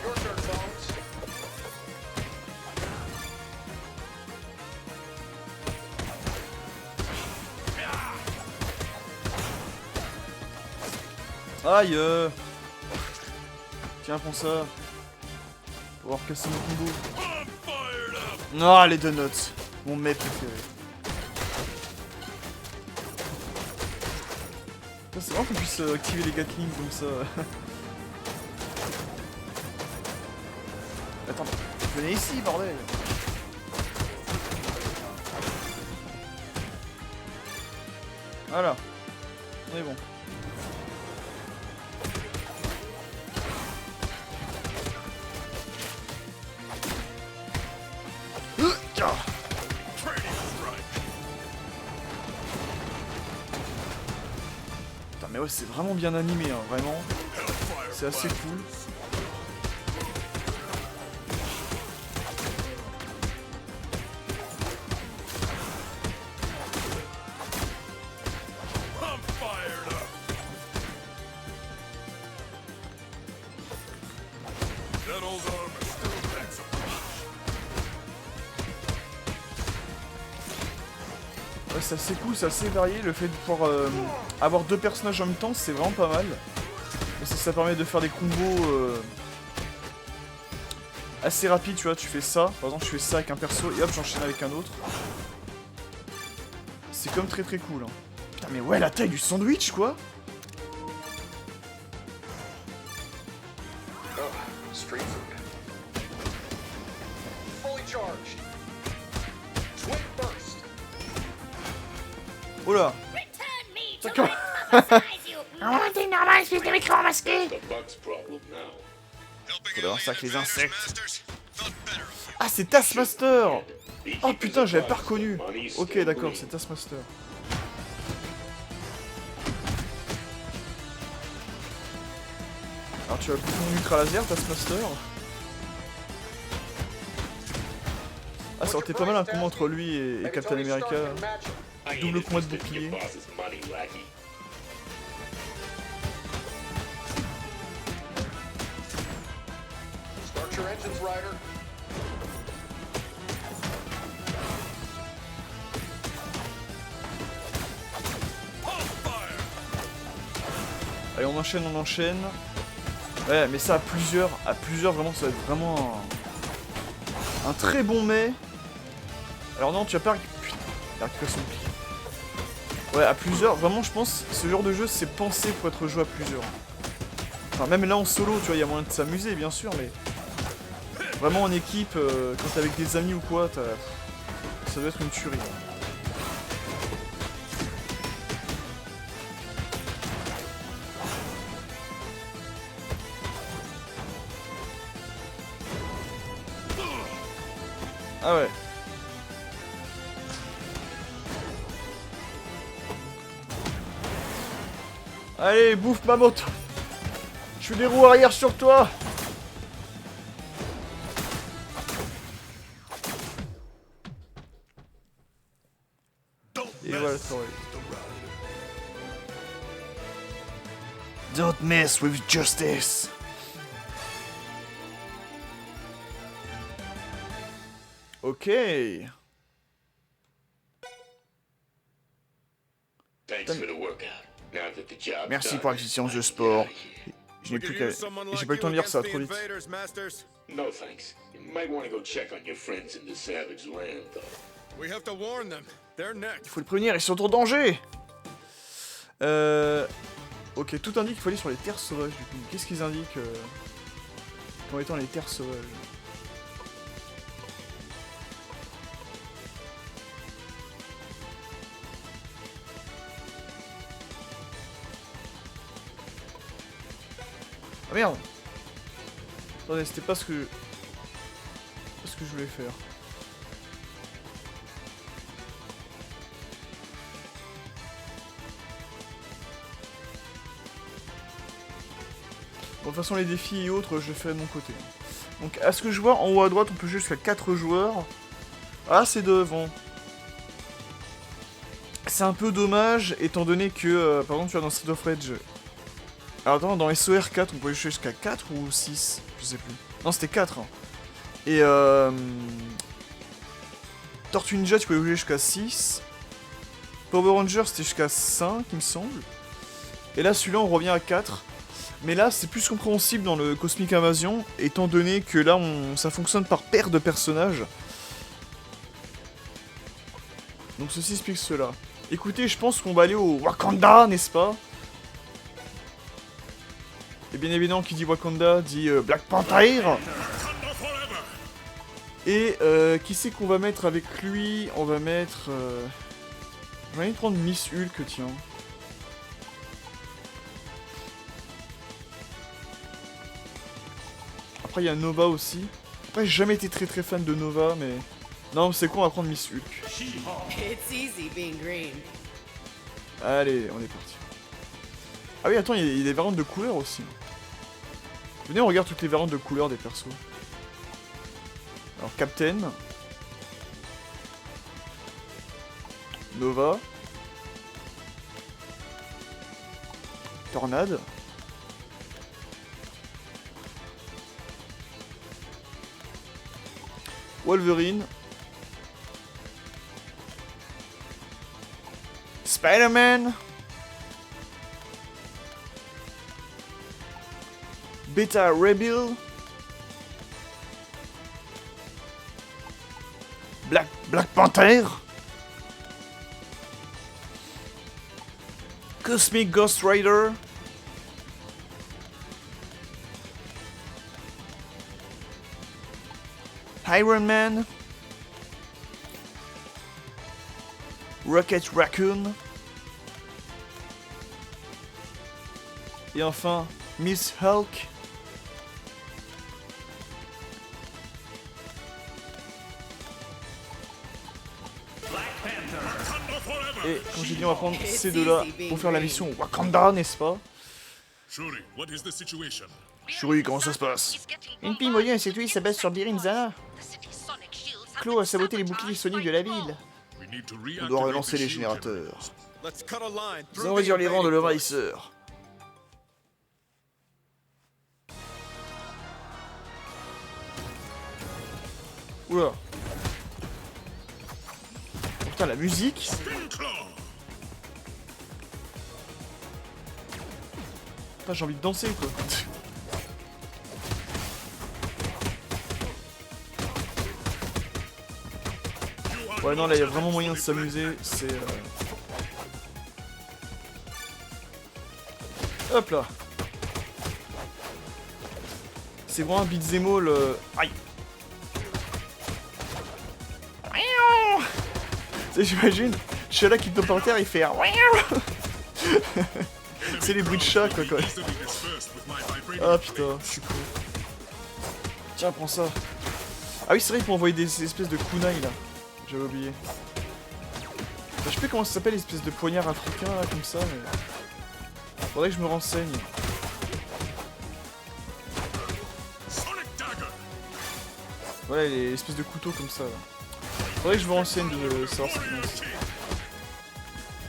Your turn, Bones. Aïe Tiens, prends ça. Pour avoir cassé mon combo. Non, les donuts. Mon mec préféré. Putain, c'est marrant qu'on puisse activer les Gatling comme ça. Attends, venez ici, bordel. Voilà. On est bon. Putain, mais ouais, c'est vraiment bien animé, hein, vraiment. C'est assez cool. Ouais, c'est assez cool, c'est assez varié. Le fait de pouvoir avoir deux personnages en même temps, c'est vraiment pas mal. Parce que ça permet de faire des combos assez rapides, tu vois. Tu fais ça, par exemple, je fais ça avec un perso et hop, j'enchaîne avec un autre. C'est comme très cool. Hein. Putain, mais ouais, la taille du sandwich, quoi. Oh, street food. Fully charged. Twin burst. Oh là. Return me to D'accord. my mother's eyes, you Oh, t'es normal, espèce de micro masqué. Faut avoir ça avec les insectes. Ah, c'est Taskmaster. Oh putain, j'avais pas reconnu. Ok, d'accord, c'est Taskmaster. Alors tu as le bouton ultra laser, Taskmaster. Ah, ça aurait été pas mal un combat entre lui et Captain America. Double combat de bouclier. Start your engines, Ryder. Allez, on enchaîne, on enchaîne. Ouais, mais ça à plusieurs vraiment, ça va être vraiment un très bon mai. Alors non, tu vas pas putain, la récupération de pied. Ouais, à plusieurs, vraiment, je pense, ce genre de jeu, c'est pensé pour être joué à plusieurs. Enfin, même là en solo, tu vois, il y a moyen de s'amuser, bien sûr, mais vraiment en équipe, quand t'es avec des amis ou quoi, ça doit être une tuerie. Ah ouais. Allez, bouffe ma moto. Je suis des roues arrière sur toi. Et voilà, sorry. Don't mess with justice. Ok. Merci pour l'existence de sport. Je n'ai plus qu'à... J'ai pas eu le temps de lire ça, trop vite. No thanks. You might want to go check on your friends in the Savage Land, though. We have to warn them. They're next. Il faut le prévenir, ils sont en danger. Ok, tout indique qu'il faut aller sur les terres sauvages, du coup. Qu'est-ce qu'ils indiquent comme étant les terres sauvages? Ah merde! Attendez, c'était pas ce que... je voulais faire. Bon, de toute façon, les défis et autres, je les fais de mon côté. Donc, à ce que je vois, en haut à droite, on peut jouer jusqu'à 4 joueurs. Ah, c'est devant. C'est un peu dommage, étant donné que, par exemple, tu vois, dans Street of Rage... Alors, attends, dans SOR 4, on pouvait jouer jusqu'à 4 ou 6? Je sais plus. Non, c'était 4. Hein. Et, Tortue Ninja, tu pouvais jouer jusqu'à 6. Power Ranger, c'était jusqu'à 5, il me semble. Et là, celui-là, on revient à 4. Mais là, c'est plus compréhensible dans le Cosmic Invasion, étant donné que là, ça fonctionne par paire de personnages. Donc ceci explique cela. Écoutez, je pense qu'on va aller au Wakanda, n'est-ce pas? Et bien évidemment, qui dit Wakanda, dit Black Panther. Et qui c'est qu'on va mettre avec lui? On va mettre... J'ai envie de prendre Miss Hulk, tiens. Après, il y a Nova aussi. Après, j'ai jamais été très fan de Nova, mais... Non, c'est quoi, on va prendre Miss Hulk. It's easy being green. Allez, on est parti. Ah oui, attends, il y a des variantes de couleurs aussi. Venez, on regarde toutes les variantes de couleurs des persos. Alors, Captain. Nova. Tornade. Wolverine. Spider-Man. Beta Rebel. Black Panther. Cosmic Ghost Rider. Iron Man. Rocket Raccoon. Et enfin, Miss Hulk. Et comme j'ai dit, on va prendre ces deux-là pour faire la mission Wakanda, n'est-ce pas? Shuri, what is the situation? Shuri, comment ça se passe? Une pimoyen et ses tuiles s'abaissent sur Birinzana. Clo a saboté les boucliers soniques de la ville. On doit relancer les générateurs. Nous allons réduire les rangs de l'envahisseur. Oula. Putain, la musique. Putain, j'ai envie de danser, quoi. Ouais, non, là, il y a vraiment moyen de s'amuser. C'est... Hop là. C'est vraiment un beat'em all... Aïe. Tu sais, j'imagine, je suis là qui tombe par terre, il fait... C'est les bruits de chat, quoi. Ah, putain, je suis cool. Tiens, prends ça. Ah oui, c'est vrai qu'il faut envoyer des espèces de kunai, là. J'avais oublié. Enfin, je sais plus comment ça s'appelle, l'espèce de poignard africain, là, comme ça, mais... Faudrait que je me renseigne. Voilà, les espèces de couteaux comme ça, là. Faudrait que je me renseigne de savoir ce qu'il y a.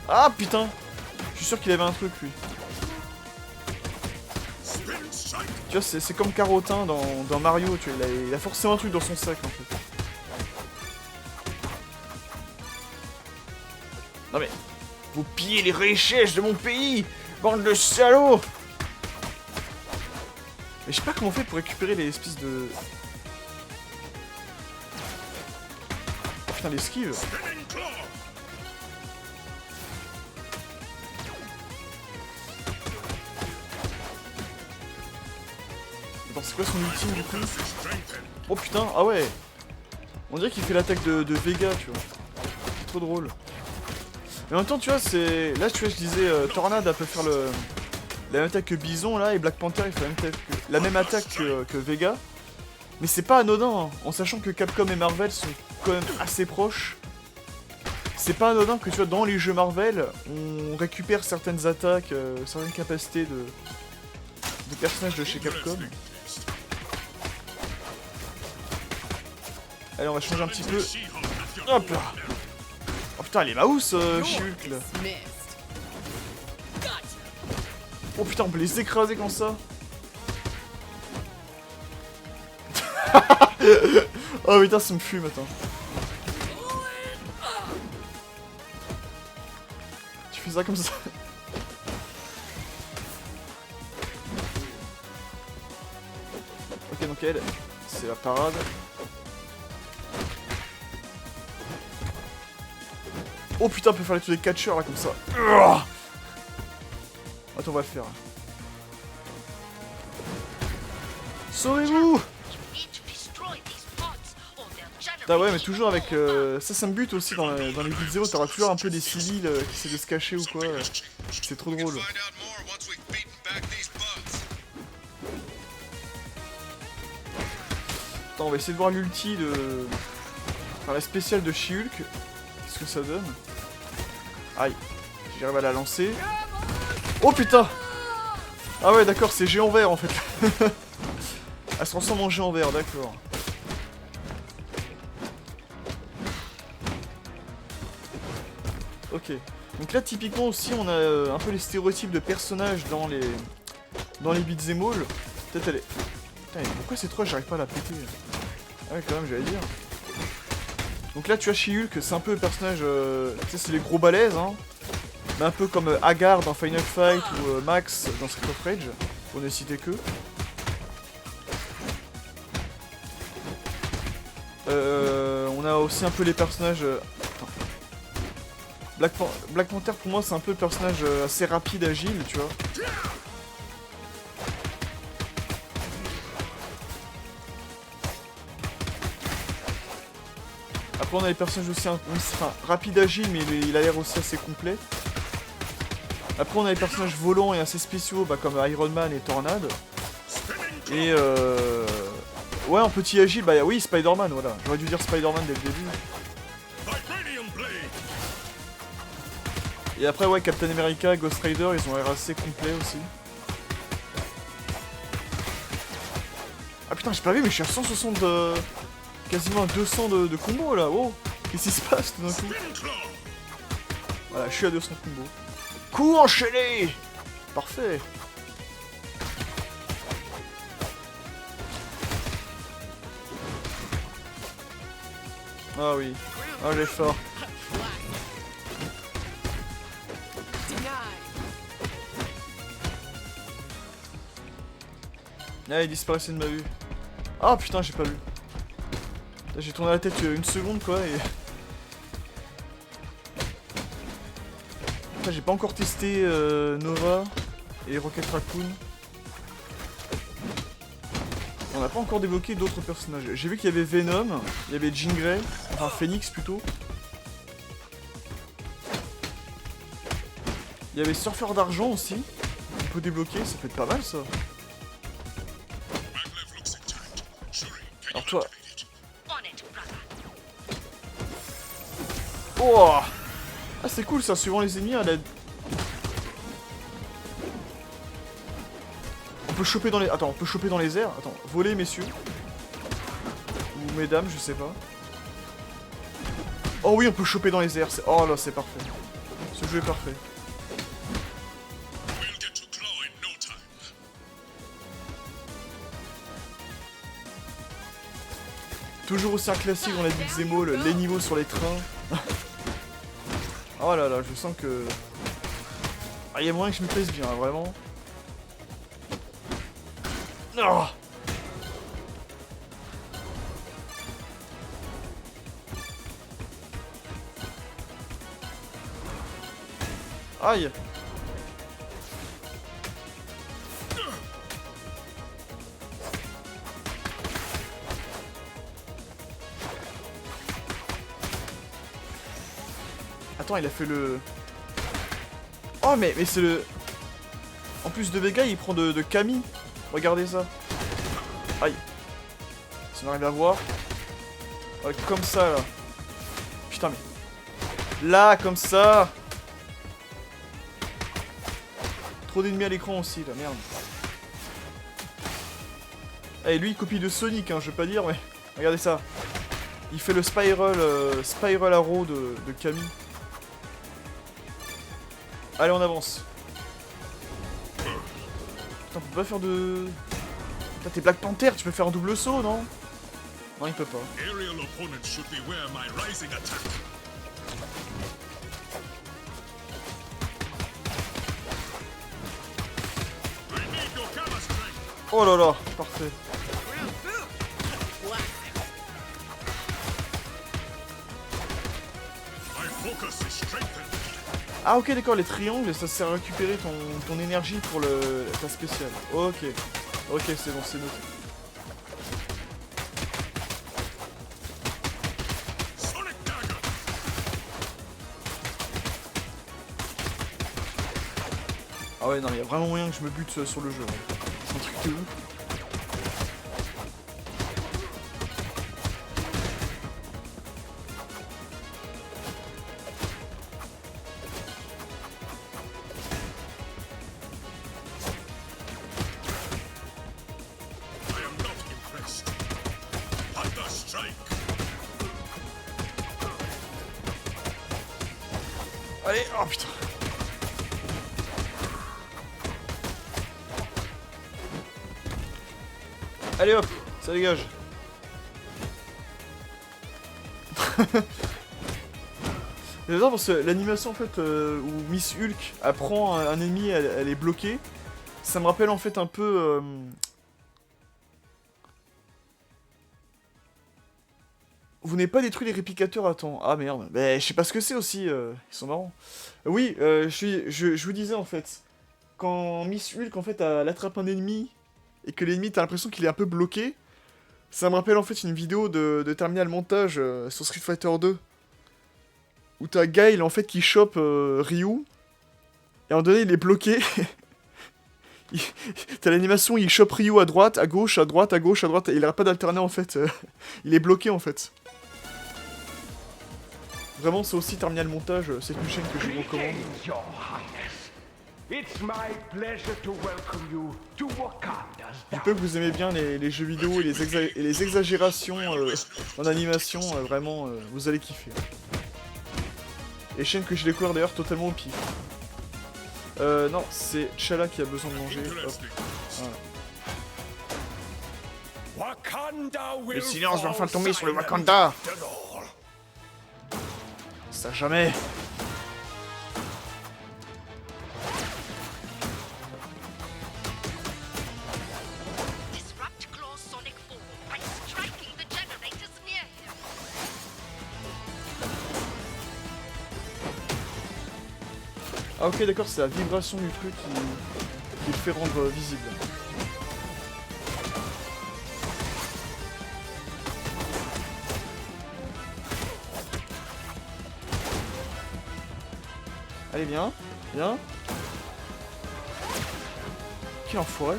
Ah, putain! Je suis sûr qu'il avait un truc, lui. Tu vois, c'est comme Carotin dans Mario, tu vois, il a forcément un truc dans son sac, en fait. Non mais... Vous pillez les richesses de mon pays, bande de salauds. Mais je sais pas comment on fait pour récupérer les espèces de... Oh putain, l'esquive. Attends, c'est quoi son ultime du coup? Oh putain, ah ouais. On dirait qu'il fait l'attaque de Vega, tu vois. C'est trop drôle. Mais en même temps, tu vois, c'est... Là, tu vois, je disais, Tornade, elle peut faire la même attaque que Bison, là, et Black Panther, il fait la même attaque que Vega. Mais c'est pas anodin, hein. En sachant que Capcom et Marvel sont quand même assez proches. C'est pas anodin que, tu vois, dans les jeux Marvel, on récupère certaines attaques, certaines capacités de personnages de chez Capcom. Allez, on va changer un petit peu. Hop là. Oh putain, elle est mouse, She-Hulk, là. Oh putain, on peut les écraser comme ça. Oh putain, ça me fume, attends. Tu fais ça comme ça. Ok, donc elle, c'est la parade. Oh putain, on peut faire tous les catcheurs là comme ça. Attends, on va le faire. Sauvez-vous! Ah ouais, mais toujours avec... Ça me bute aussi dans les vidéos, t'auras toujours un peu des civils qui essaient de se cacher ou quoi. C'est trop drôle. Attends, on va essayer de voir l'ulti de... Enfin, la spéciale de She-Hulk. Qu'est-ce que ça donne? Aïe, j'arrive à la lancer. Oh putain! Ah ouais, d'accord, c'est géant vert en fait. Elle se transforme en géant vert, d'accord. Ok. Donc là, typiquement aussi, on a un peu les stéréotypes de personnages dans les beat'em all. Peut-être elle est... Putain, pourquoi c'est trop, j'arrive pas à la péter. Ah ouais, quand même, j'allais dire. Donc là, tu as She-Hulk, c'est un peu le personnage... tu sais, c'est les gros balèzes, hein. Mais un peu comme Hagar dans Final Fight ou Max dans Street of Rage, pour ne citer que. On a aussi un peu les personnages... Black Panther, pour moi, c'est un peu le personnage assez rapide, agile, tu vois. Après, on a les personnages aussi rapide, agile, mais il a l'air aussi assez complet. Après, on a les personnages volants et assez spéciaux, comme Iron Man et Tornade. Et ouais, en petit agile, bah oui, Spider-Man, voilà. J'aurais dû dire Spider-Man dès le début. Et après, ouais, Captain America, Ghost Rider, ils ont l'air assez complets aussi. Ah putain, j'ai pas vu, mais je suis à 160 quasiment à 200 de combos là. Oh, qu'est-ce qui se passe tout d'un coup? Voilà, je suis à 200 combos. Coup enchaîné! Parfait. Ah oui. Ah, j'ai fort. Ah, il disparaissait de ma vue. Ah putain, j'ai pas vu. J'ai tourné la tête une seconde quoi et... Putain, j'ai pas encore testé Nova et Rocket Raccoon. On n'a pas encore débloqué d'autres personnages. J'ai vu qu'il y avait Venom, il y avait Jean Grey, enfin Phoenix plutôt. Il y avait Surfeur d'argent aussi. On peut débloquer, ça peut être pas mal ça. Alors toi... Oh! Ah c'est cool ça, suivant les ennemis, on peut choper dans les... Attends, on peut choper dans les airs. Attends, voler messieurs. Ou mesdames, je sais pas. Oh oui, on peut choper dans les airs. Oh là, c'est parfait. Ce jeu est parfait. Toujours aussi un classique dans la beat'em all, les niveaux sur les trains. Oh là là, je sens que... Ah, il y a moyen que je me plaise bien, hein, vraiment. Oh. Aïe. Attends, il a fait le... Oh, mais c'est le... En plus de Vega, il prend de Camille. Regardez ça. Aïe. Si on arrive à voir. Ouais, comme ça, là. Putain, mais... Là, comme ça. Trop d'ennemis à l'écran aussi, là, merde. Eh, lui, il copie de Sonic, hein, je vais pas dire, mais... Regardez ça. Il fait le Spiral Arrow de Camille. Allez, on avance. Putain, on peut pas faire de... Putain, t'es Black Panther, tu peux faire un double saut, non? Non, il peut pas. Aerial opponents should beware my rising attack. I need your gamma strength. Oh là là, parfait. My focus is strengthened. Ah ok, d'accord, les triangles, ça sert à récupérer ton énergie pour ta spéciale. Ok. Ok, c'est bon, c'est noté. Sonic dagger. Ah ouais, non, il y a vraiment moyen que je me bute sur le jeu. Hein. C'est un truc de ouf. I am not impressed. Thunder strike. Allez, oh putain. Allez hop, ça dégage. J'adore parce que l'animation en fait où Miss Hulk apprend un ennemi, elle est bloquée. Ça me rappelle en fait un peu... Vous n'avez pas détruit les réplicateurs à temps. Ah merde, mais je sais pas ce que c'est aussi, ils sont marrants. Oui, je vous disais en fait, quand Miss Hulk en fait elle attrape un ennemi, et que l'ennemi t'as l'impression qu'il est un peu bloqué, ça me rappelle en fait une vidéo de Terminal Montage sur Street Fighter 2. Où t'as Guile en fait qui chope Ryu, et à un moment donné il est bloqué. T'as l'animation, il chope Ryu à droite, à gauche, à droite, à gauche, à droite, et il arrête pas d'alterner en fait. Il est bloqué en fait. Vraiment, c'est aussi Terminal Montage, c'est une chaîne que je vous recommande. Du peu que vous aimez bien les jeux vidéo et les exagérations en animation, vraiment, vous allez kiffer. Et chaîne que j'ai découvert d'ailleurs totalement au pif. Non, c'est Chala qui a besoin de manger. Hop. Voilà. Le silence va enfin tomber sur le Wakanda. Ça jamais. Disrupt Claw's sonic form by striking the generators near him. Ah ok, d'accord, c'est la vibration du truc qui le fait rendre visible. Allez, viens, viens. Quel enfoiré.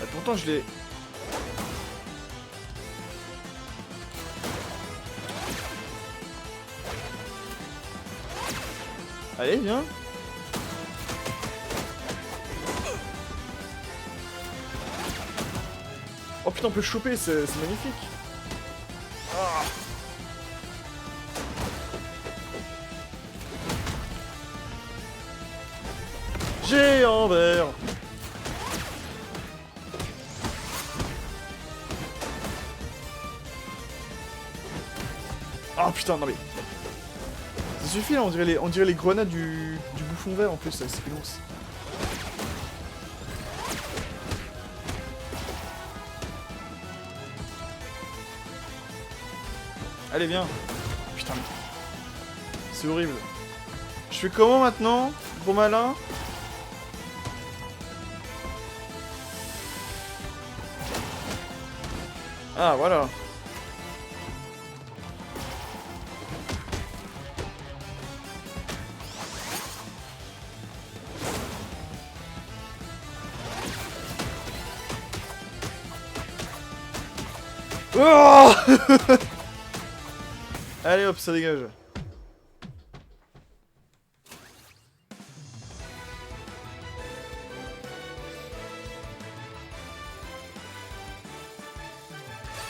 Ah, pourtant je l'ai... Allez, viens. Oh putain, on peut le choper, c'est magnifique. Ah. Géant vert. Oh putain, non mais... Ça suffit là, on dirait les grenades du bouffon vert en plus, ça c'est immense. Allez viens. Putain mais... C'est horrible. Je fais comment maintenant? Bon malin. Ah voilà. Oh allez hop, ça dégage.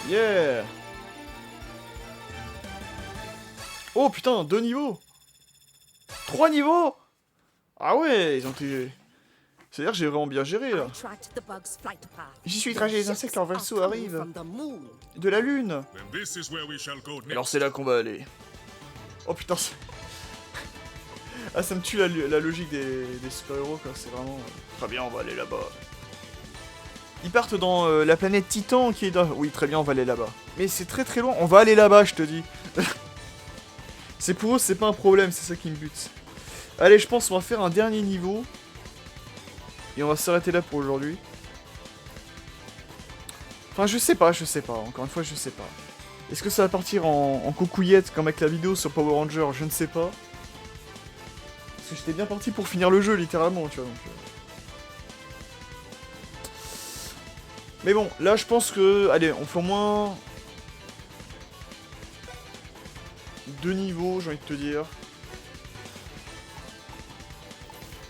Yeah. Oh putain, 2 niveaux. 3 niveaux. Ah ouais, ils ont été... C'est-à-dire que j'ai vraiment bien géré là. J'y suis trajet, les insectes, leur vaisseau arrive. De la lune. Alors c'est là qu'on va aller. Oh putain, ah ça me tue la logique des super-héros quoi, c'est vraiment... Très bien, on va aller là-bas. Ils partent dans la planète Titan qui est dans... Oui, très bien, on va aller là-bas. Mais c'est très très loin, on va aller là-bas, je te dis. C'est pour eux, c'est pas un problème, c'est ça qui me bute. Allez, je pense qu'on va faire un dernier niveau. Et on va s'arrêter là pour aujourd'hui. Enfin, je sais pas. Encore une fois, je sais pas. Est-ce que ça va partir en coucouillette comme avec la vidéo sur Power Ranger? Je ne sais pas. Parce que j'étais bien parti pour finir le jeu, littéralement, tu vois. Donc, mais bon, là, je pense que... Allez, on fait au moins... 2 niveaux, j'ai envie de te dire.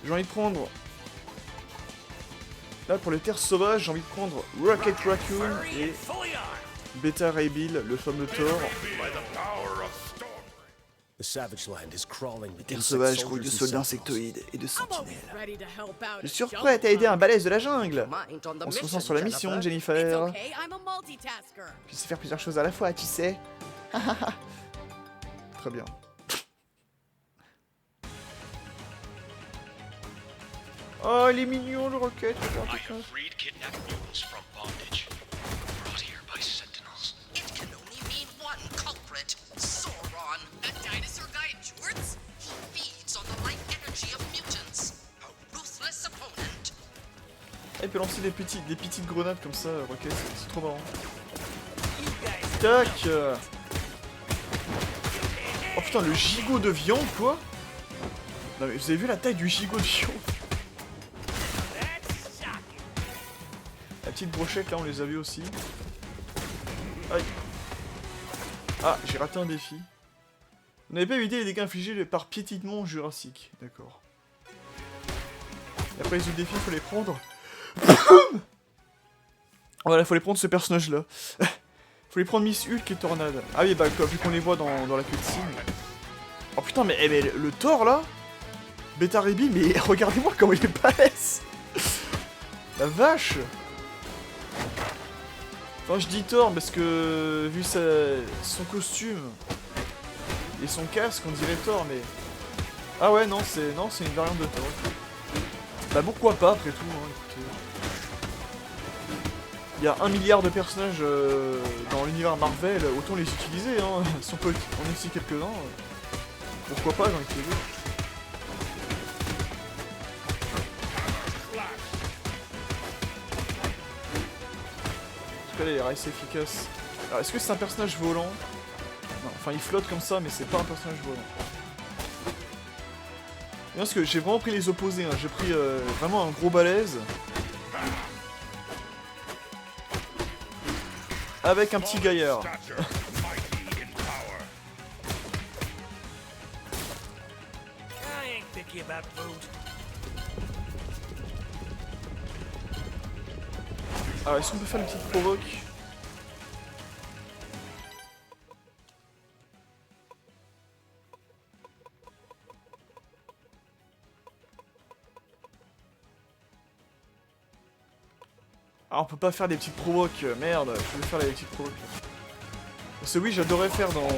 J'ai envie de prendre... Là, pour les terres sauvages, j'ai envie de prendre Rocket Raccoon et Beta Ray Bill, le fameux Thor. Les terres sauvages grouillent de soldats insectoïdes et de sentinelles. Je suis prête à aider un balèze de la jungle. On se concentre sur la mission, Jennifer. Je sais faire plusieurs choses à la fois, tu sais. Très bien. Oh, il est mignon le Rocket. Ah, il peut lancer des petites grenades comme ça, Rocket, c'est trop marrant. Tac. Oh putain, le gigot de viande, quoi. Non mais vous avez vu la taille du gigot de viande? La petite brochette, là, on les a vus aussi. Aïe. Ah, j'ai raté un défi. Vous n'avez pas évité les dégâts infligés par piétinement jurassique. D'accord. Et après, les autres défis, il faut les prendre. Voilà, faut les prendre ce personnage-là. Faut les prendre Miss Hulk et Tornade. Ah oui, bah, vu qu'on les voit dans la cutscene. Oh putain, mais le Thor, là, Beta Ray Bill, mais regardez-moi comment il est balèze. La vache. Enfin, je dis Thor parce que, vu son costume et son casque, on dirait Thor, mais... Ah ouais, non, c'est une variante de Thor. Bah pourquoi pas, après tout, hein, écoutez. Il y a 1 milliard de personnages dans l'univers Marvel, autant les utiliser, hein. Si on peut en utiliser quelques-uns, pourquoi pas, j'ai envie de te dire. Il est assez efficace. Alors, est-ce que c'est un personnage volant? Non, enfin, il flotte comme ça, mais c'est pas un personnage volant. Non, parce que j'ai vraiment pris les opposés, hein. J'ai pris vraiment un gros balèze. Avec un petit gaillard. Alors, est-ce qu'on peut faire une petite provoque? Ah, on peut pas faire des petites provoques, merde, je vais faire les petites provoques. Parce que oui, j'adorais faire dans...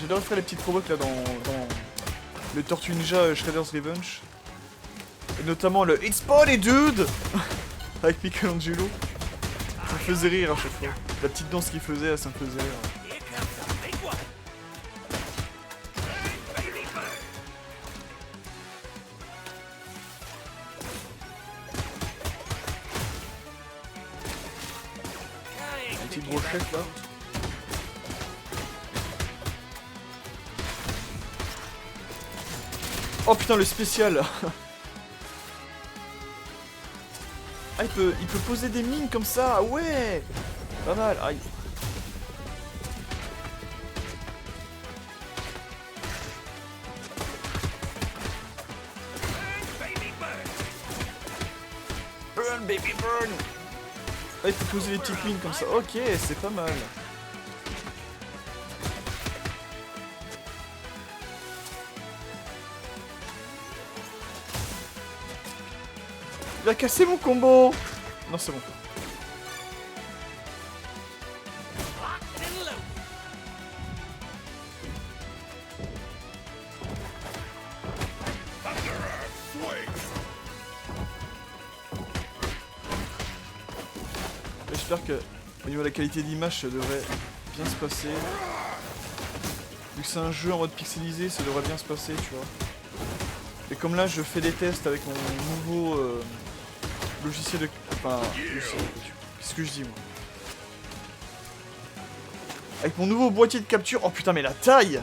J'adore faire les petites provoques là dans le Tortue Ninja Shredder's Revenge. Et notamment le It's Party Dude avec Michelangelo. Ça me faisait rire à chaque fois. La petite danse qu'il faisait, ça me faisait rire. Une petite brochette là. Oh putain le spécial. Ah il peut poser des mines comme ça, ouais. Pas mal, aïe. Burn baby burn. Ah il peut poser des petites mines comme ça, ok c'est pas mal. Il a cassé mon combo. Non c'est bon. J'espère que au niveau de la qualité d'image ça devrait bien se passer. Vu que c'est un jeu en mode pixelisé, ça devrait bien se passer, tu vois. Et comme là je fais des tests avec mon nouveau logiciel de... Enfin, qu'est-ce que je dis moi? Avec mon nouveau boîtier de capture... Oh putain mais la taille!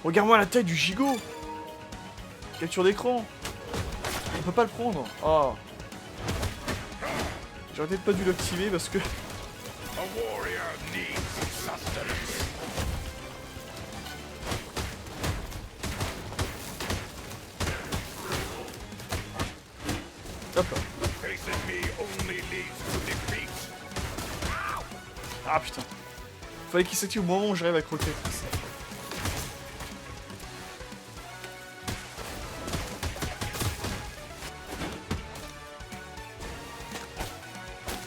Regarde-moi la taille du gigot! Capture d'écran! On peut pas le prendre! Oh! J'aurais peut-être pas dû l'activer parce que... Hop là. Ah putain. Fallait qu'il s'active au moment où j'arrive à croquer.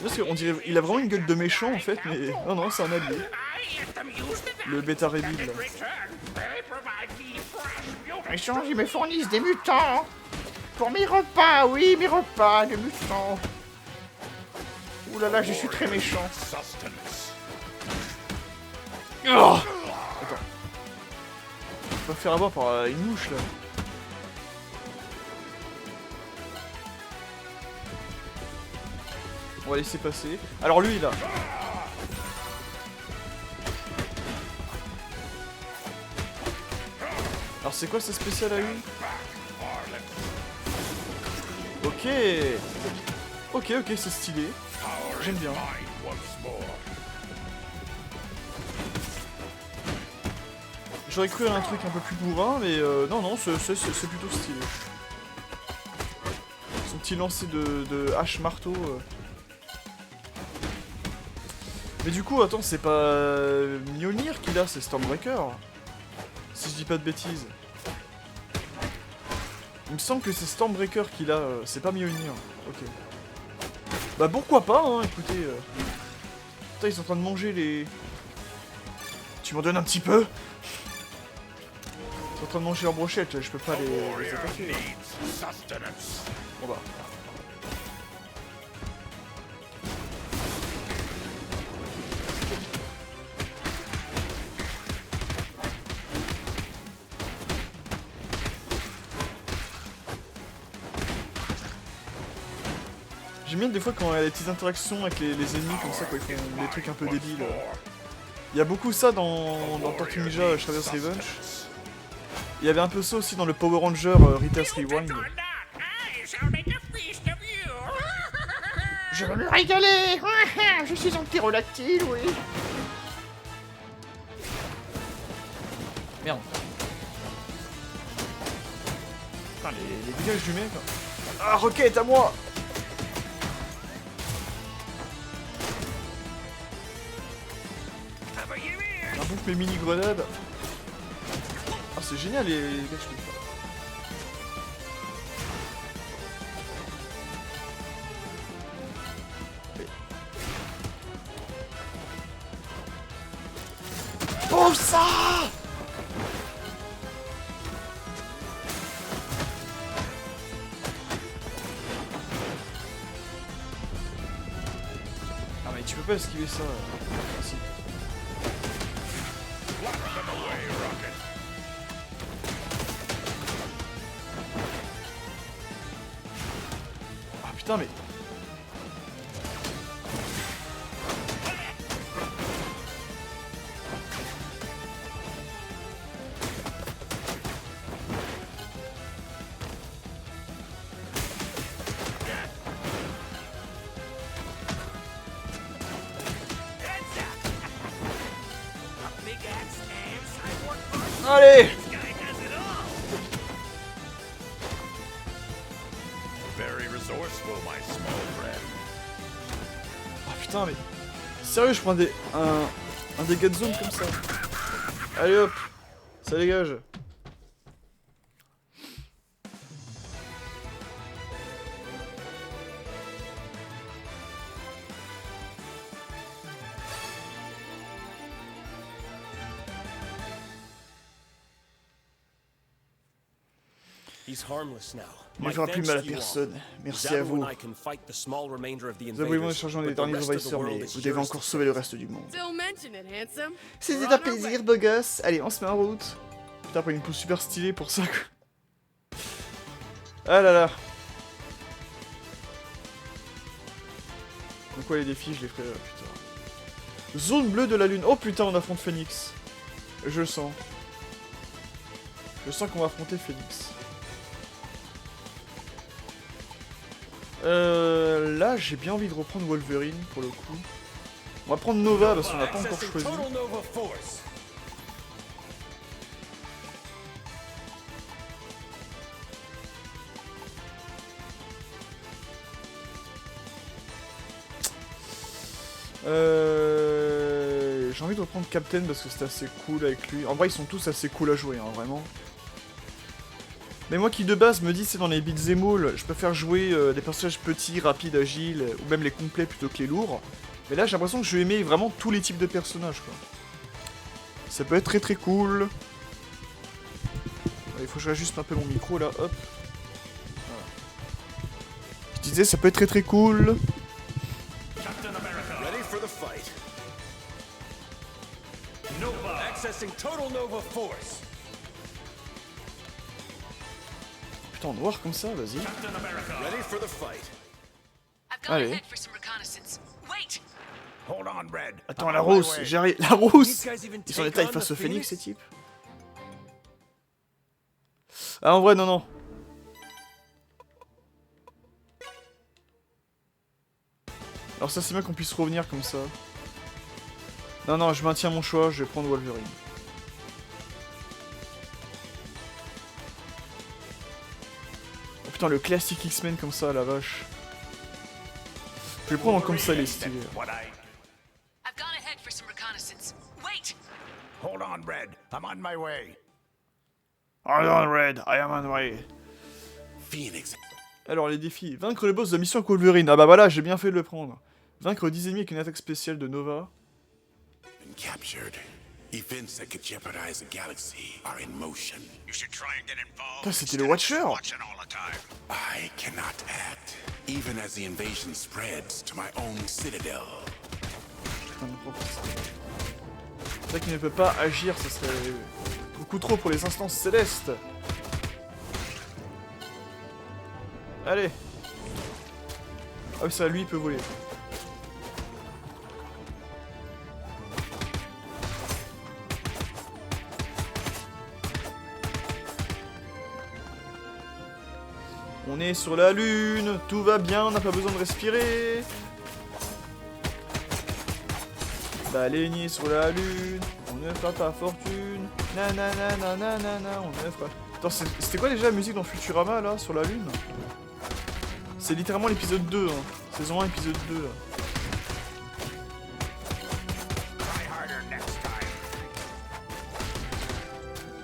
Parce qu'on dirait... Il a vraiment une gueule de méchant en fait, mais... Non, non, c'est un allié. Le bêta rebuild là. Méchants, ils me fournissent des mutants. Pour mes repas, oui, mes repas de mutants. Ouh là là, je suis très méchant. Oh attends. Je vais faire avoir par une mouche là. On va laisser passer. Alors lui là. Alors c'est quoi ce spécial à lui? Ok. Ok, ok, c'est stylé. J'aime bien. J'aurais cru à un truc un peu plus bourrin, mais non, non, c'est plutôt stylé. Son petit lancer de hache marteau. Mais du coup, attends, c'est pas Mjolnir qu'il a, c'est Stormbreaker. Si je dis pas de bêtises. Il me semble que c'est Stormbreaker qu'il a, c'est pas Mjolnir. Ok. Bah pourquoi pas, hein, écoutez. Putain, ils sont en train de manger les... Tu m'en donnes un petit peu? Ils sont en train de manger leurs brochettes, je peux pas les attaquer. Bon bah. J'aime bien des fois quand il y a des petites interactions avec les ennemis comme ça, quand ils font des trucs un peu débiles. Il y a beaucoup ça dans Tortue Ninja Shredder's Revenge. Il y avait un peu ça aussi dans le Power Ranger Rita's Rewind. Je vais me régaler. Je suis un ptérodactyle, oui. Merde. Putain, les dégages du mec. Ah, Rocket, à moi! Un bouffe mes mini grenades. Ah, c'est génial les gars, je peux faire. Oh ça! peux pas esquiver ça. Ah, si. Ah putain mais... Allez! Very resourceful, my small friend. Ah putain mais... Sérieux, je prends un dégât de zone comme ça. Allez hop, ça dégage. He's harmless now. Il ne fera plus mal à personne. Merci à vous. Nous avons échangé les derniers envahisseurs, mais vous devez encore sauver le reste du monde. C'était un plaisir, beau gosse. Allez, on se met en route. Putain, pas une pousse super stylée pour ça, quoi. Ah là là. Donc quoi les défis, je les ferai, putain. Zone bleue de la lune. Oh putain, on affronte Phoenix. Je le sens. Je sens qu'on va affronter Phoenix. Là, j'ai bien envie de reprendre Wolverine, pour le coup. On va prendre Nova, parce qu'on n'a pas encore choisi. J'ai envie de reprendre Captain, parce que c'est assez cool avec lui. En vrai, ils sont tous assez cool à jouer, hein, vraiment. Mais moi qui de base me dis c'est dans les beat'em all, je préfère jouer des personnages petits, rapides, agiles, ou même les complets plutôt que les lourds. Mais là j'ai l'impression que je vais aimer vraiment tous les types de personnages quoi. Ça peut être très très cool. Il faut que je réajuste un peu mon micro là, hop. Voilà. Je disais ça peut être très très cool. Ready for the fight. Nova accessing total Nova force. En noir comme ça, vas-y. Allez. Attends, la rousse, j'arrive. La rousse. Ils sont des tailles face au Phoenix, ces types. Ah, en vrai, non, non. Alors ça, c'est bien qu'on puisse revenir comme ça. Non, non, je maintiens mon choix, je vais prendre Wolverine. Putain, le classique X-Men comme ça, la vache. Je vais prendre comme ça les styles. Hold on, Red. I'm on my way. Hold on, Red. I am on my way. Phoenix. Alors, les défis. Vaincre le boss de la mission avec Wolverine. Ah bah voilà, j'ai bien fait de le prendre. Vaincre 10 ennemis avec une attaque spéciale de Nova. Captured. Events that could jeopardize a galaxy are in motion. You should try and get involved. Putain, c'était le Watcher. I cannot act, even as the invasion spreads to my own citadel. C'est vrai qu'il ne peut pas agir, ce serait beaucoup trop pour les instances célestes. Allez. Ah oui, ça, lui, il peut voler. On est sur la lune, tout va bien, on n'a pas besoin de respirer. Baleinier sur la lune, on ne fera pas fortune. Nanana, nanana, on ne fera... Attends, c'était quoi déjà la musique dans Futurama, là, sur la lune? C'est littéralement l'épisode 2, hein. Saison 1, épisode 2, là.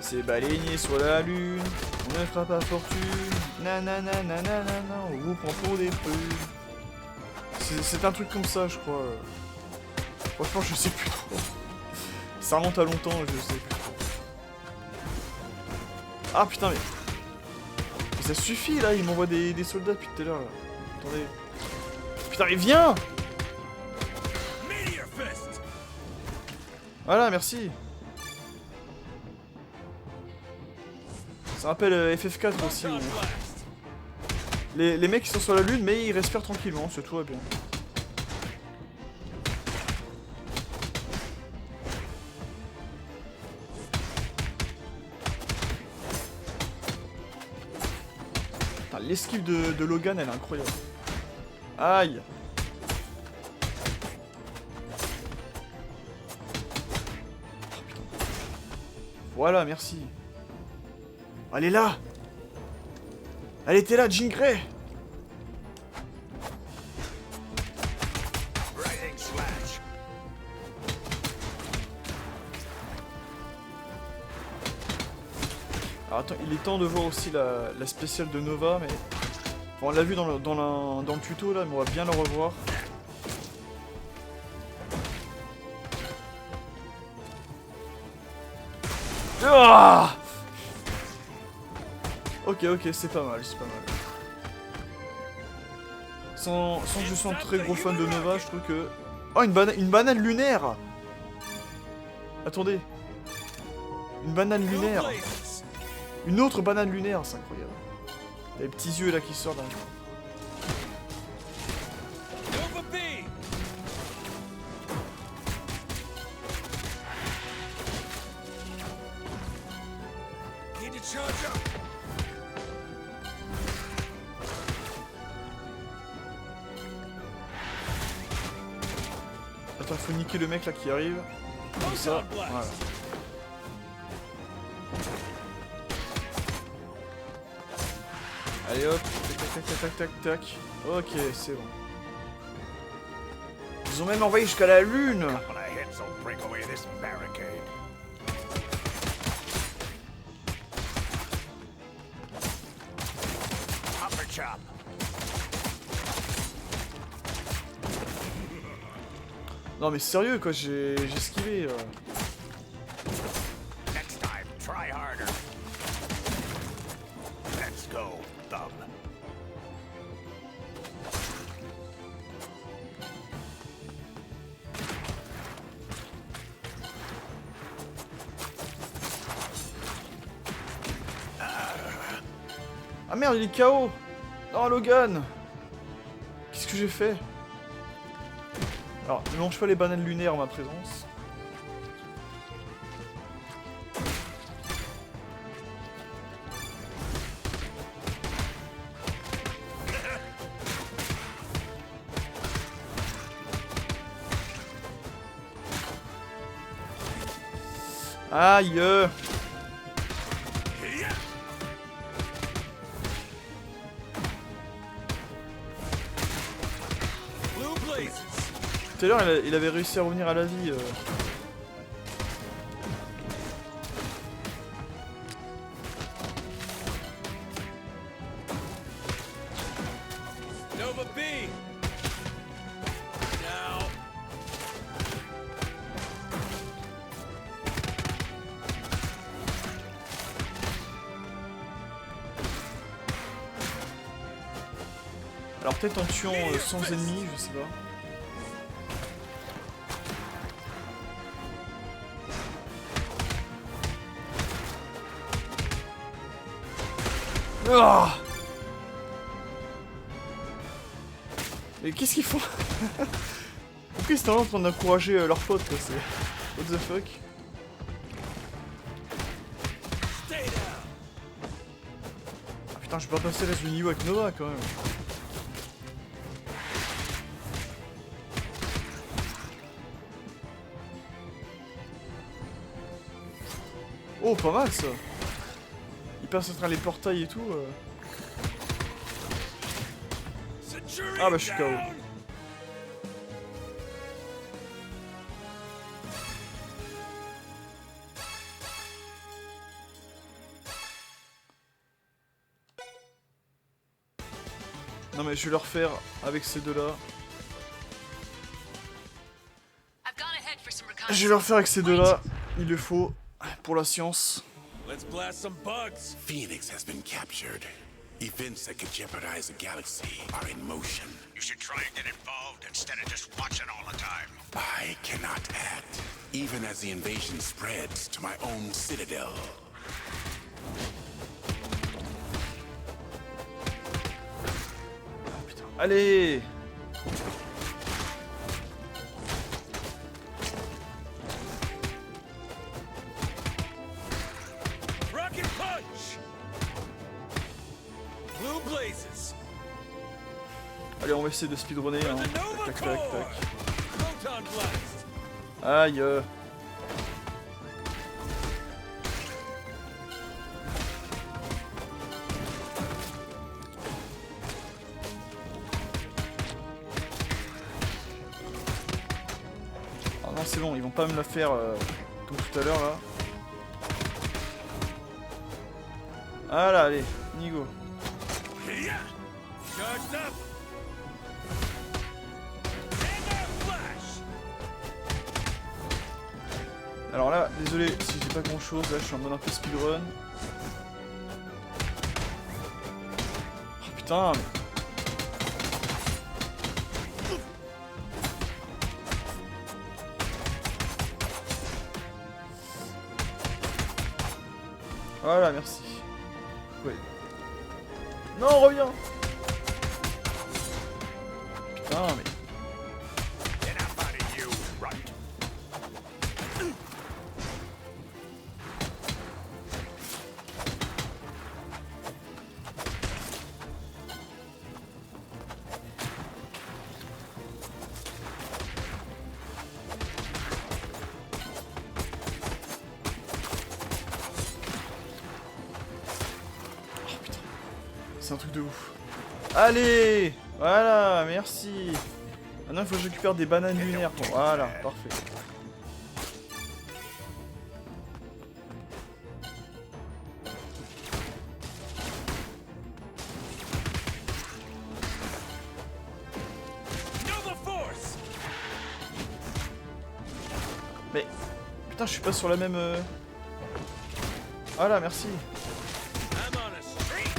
C'est baleinier sur la lune, on ne fera pas fortune. Nanana, nanana, on vous prend pour des prunes. C'est un truc comme ça, je crois. Franchement, je sais plus trop. Ça remonte à longtemps, je sais plus trop. Ah putain, mais ça suffit là, il m'envoie des soldats depuis tout à l'heure. Attendez. Putain, mais viens! Voilà, merci. Ça rappelle FF4 aussi. Où... Les mecs ils sont sur la lune mais ils respirent tranquillement, c'est tout va bien. L'esquive de Logan elle est incroyable. Aïe. Oh, putain. Voilà, merci. Elle est là. Elle était là, Jean Grey. Alors attends, il est temps de voir aussi la spéciale de Nova, mais... Bon, on l'a vu dans le tuto là, mais on va bien le revoir. Ah, ok, c'est pas mal, c'est pas mal. Sans que je sois un très gros fan de Nova, je trouve que... Oh, une banane lunaire. Attendez. Une banane lunaire. Une autre banane lunaire, c'est incroyable. Il y a les petits yeux là qui sortent. Attends, il faut niquer le mec là qui arrive. Comme ça, voilà. Allez hop, tac. Ok, c'est bon. Ils ont même envoyé jusqu'à la lune. Non mais sérieux quoi, j'ai esquivé. Next time, try harder. Let's go, Thumb. Ah merde, il est KO. Non, Logan. Qu'est-ce que j'ai fait? Alors, ne mange pas les bananes lunaires en ma présence. Aïe. Tout à l'heure, il avait réussi à revenir à la vie. Nova B. Now. Alors peut-être en tuant sans ennemis, je sais pas. Oh, mais qu'est-ce qu'ils font? Pourquoi ils sont en train d'encourager leur pote quoi, c'est... What the fuck? Ah putain, je peux pas passer là du niveau avec Nova quand même. Oh, pas mal ça. Il passe à travers les portails et tout. Ah bah je suis KO. Non mais je vais le refaire avec ces deux-là. Je vais le refaire avec ces deux-là. Il le faut pour la science. Let's blast some bugs. Phoenix has been captured. Events that could jeopardize a galaxy are in motion. You should try and get involved instead of just watching all the time. I cannot act, even as the invasion spreads to my own citadel. Allez! Rocket punch! Blue blazes! Allez, on va essayer de speedrunner. Hein. Tac, tac, tac, tac. Photon blast! Aïe! Oh non, c'est bon, ils vont pas me la faire comme tout à l'heure là. Voilà, allez, Nigo. Charged up! Flash! Alors là, désolé si j'ai pas grand chose, là je suis en mode un peu speedrun. Oh putain, mais... Voilà, merci. Ouais. Non, reviens. Putain, mais... Enough out of you, runt. C'est un truc de ouf. Allez! Voilà, merci. Maintenant, il faut que je récupère des bananes lunaires. Bon, voilà, parfait. Nova Force! Mais... Putain, je suis pas sur la même... Voilà, merci. I'm on a streak!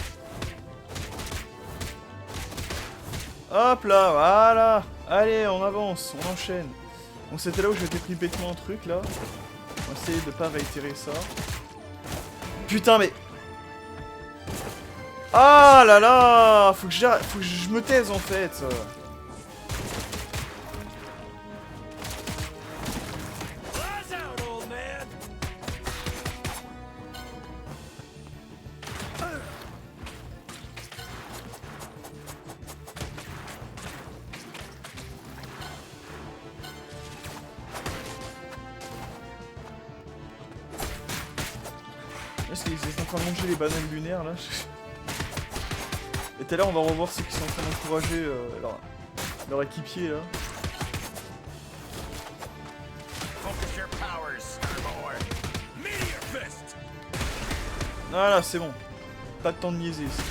Hop là, voilà. Allez, on avance, on enchaîne. Donc c'était là où j'étais pris bêtement un truc, là. On va essayer de pas réitérer ça. Putain, mais... Ah là là, faut que je me taise, en fait. Blast out, old man! Est-ce qu'ils sont en train de manger les bananes lunaires, là? Et tout à l'heure, on va revoir ceux qui sont en train d'encourager leur équipier, là. Focus your powers, Starboy. Meteor fist! Voilà, c'est bon. Pas de temps de niaiser ici.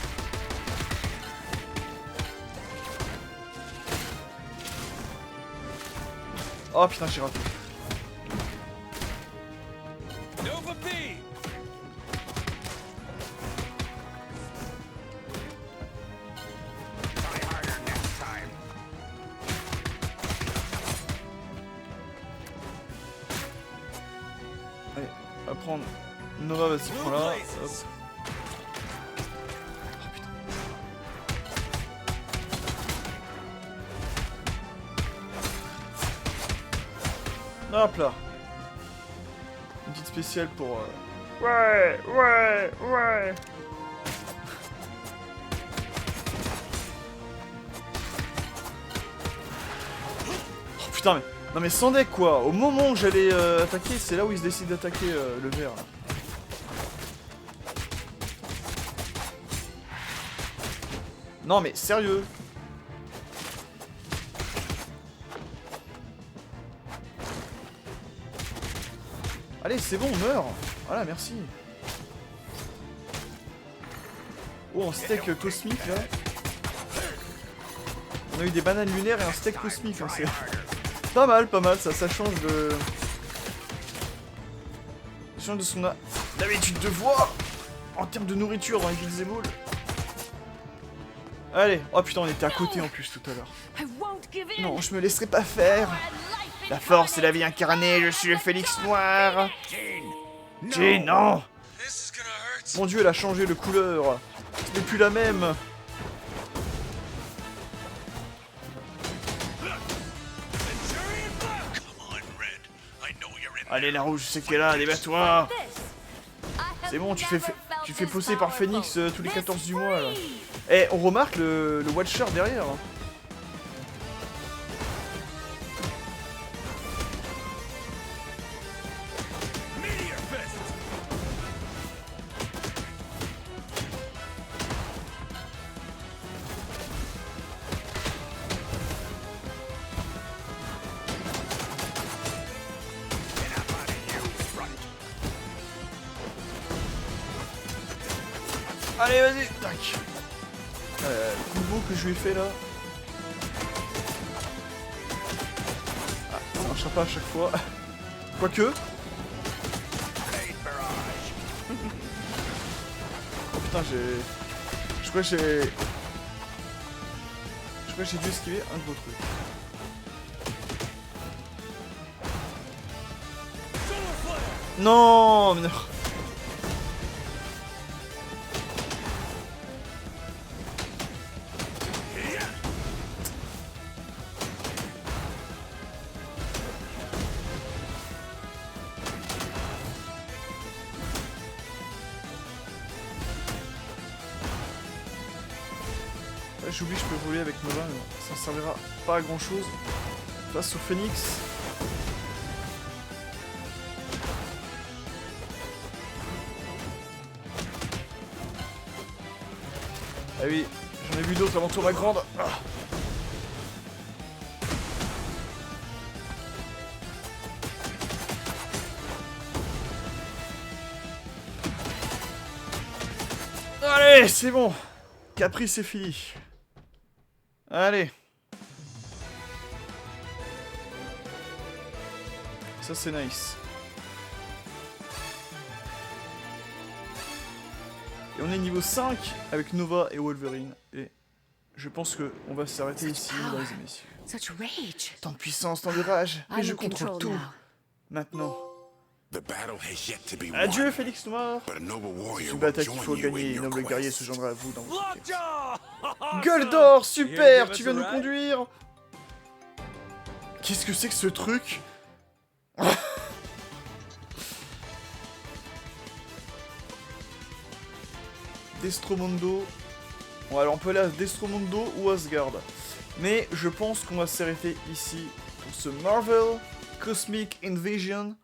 Oh putain, j'ai raté. Nova B! Try harder next time. Allez, on va prendre Nova, vas-y, Blue prends là. blazes! Hop. Oh putain. Hop là. Une petite spéciale pour... Ouais. Oh putain, mais... Non mais sans deck quoi. Au moment où j'allais attaquer, c'est là où ils se décident d'attaquer le vert. Là. Non mais sérieux. Allez, c'est bon, meurs. Voilà, merci. Oh, un steak cosmique là. On a eu des bananes lunaires et un steak cosmique. Hein, c'est pas mal, ça change de... Ça change de son d'habitude de voir en termes de nourriture dans les Beat'em All. Allez, oh putain, on était à côté en plus tout à l'heure. Non, je me laisserai pas faire. La force et la vie incarnée, je suis le Phénix Noir. Jean, non. Mon dieu, elle a changé de couleur. Ce n'est plus la même. Allez, la rouge, je sais qu'elle est là, débat-toi. C'est bon, tu fais pousser par Phoenix tous les 14 du mois, là. Eh, on remarque le Watcher derrière. Allez, vas-y, tac. Combo que je lui ai fait là. Ah, ça marchera pas à chaque fois. Quoique. Oh putain, je crois que j'ai dû esquiver un gros truc. Non, mais non. J'oublie, je peux voler avec Nova, mais ça ne servira pas à grand chose face au Phoenix. Ah oui, j'en ai vu d'autres avant toi, ma grande. Ah. Allez, c'est bon. Caprice, c'est fini. Allez. Ça c'est nice. Et on est niveau 5 avec Nova et Wolverine. Et je pense qu'on va s'arrêter ici, mesdames et messieurs. Tant de puissance, tant de rage. Et je contrôle tout. Maintenant. Adieu, Phénix Noir. C'est une bataille qu'il faut gagner. Noble guerrier se joindra à vous dans votre quête. Gueule d'or, super. Tu viens nous conduire. Qu'est-ce que c'est que ce truc? Destromondo. Bon, alors on peut aller à Destromondo ou Asgard. Mais je pense qu'on va s'arrêter ici pour ce Marvel Cosmic Invasion.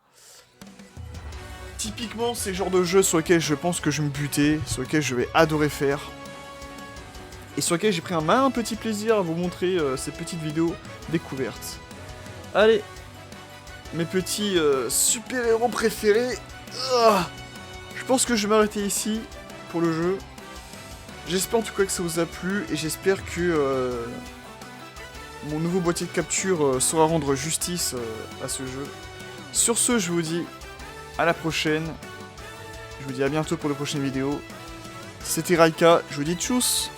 Typiquement, c'est le genre de jeu sur lequel je pense que je vais me buter, sur lequel je vais adorer faire. Et sur lequel j'ai pris un petit plaisir à vous montrer ces petites vidéos découvertes. Allez, mes petits super-héros préférés. Je pense que je vais m'arrêter ici pour le jeu. J'espère en tout cas que ça vous a plu et j'espère que mon nouveau boîtier de capture saura rendre justice à ce jeu. Sur ce, je vous dis à la prochaine. Je vous dis à bientôt pour de prochaines vidéos. C'était Raika, je vous dis tchuss.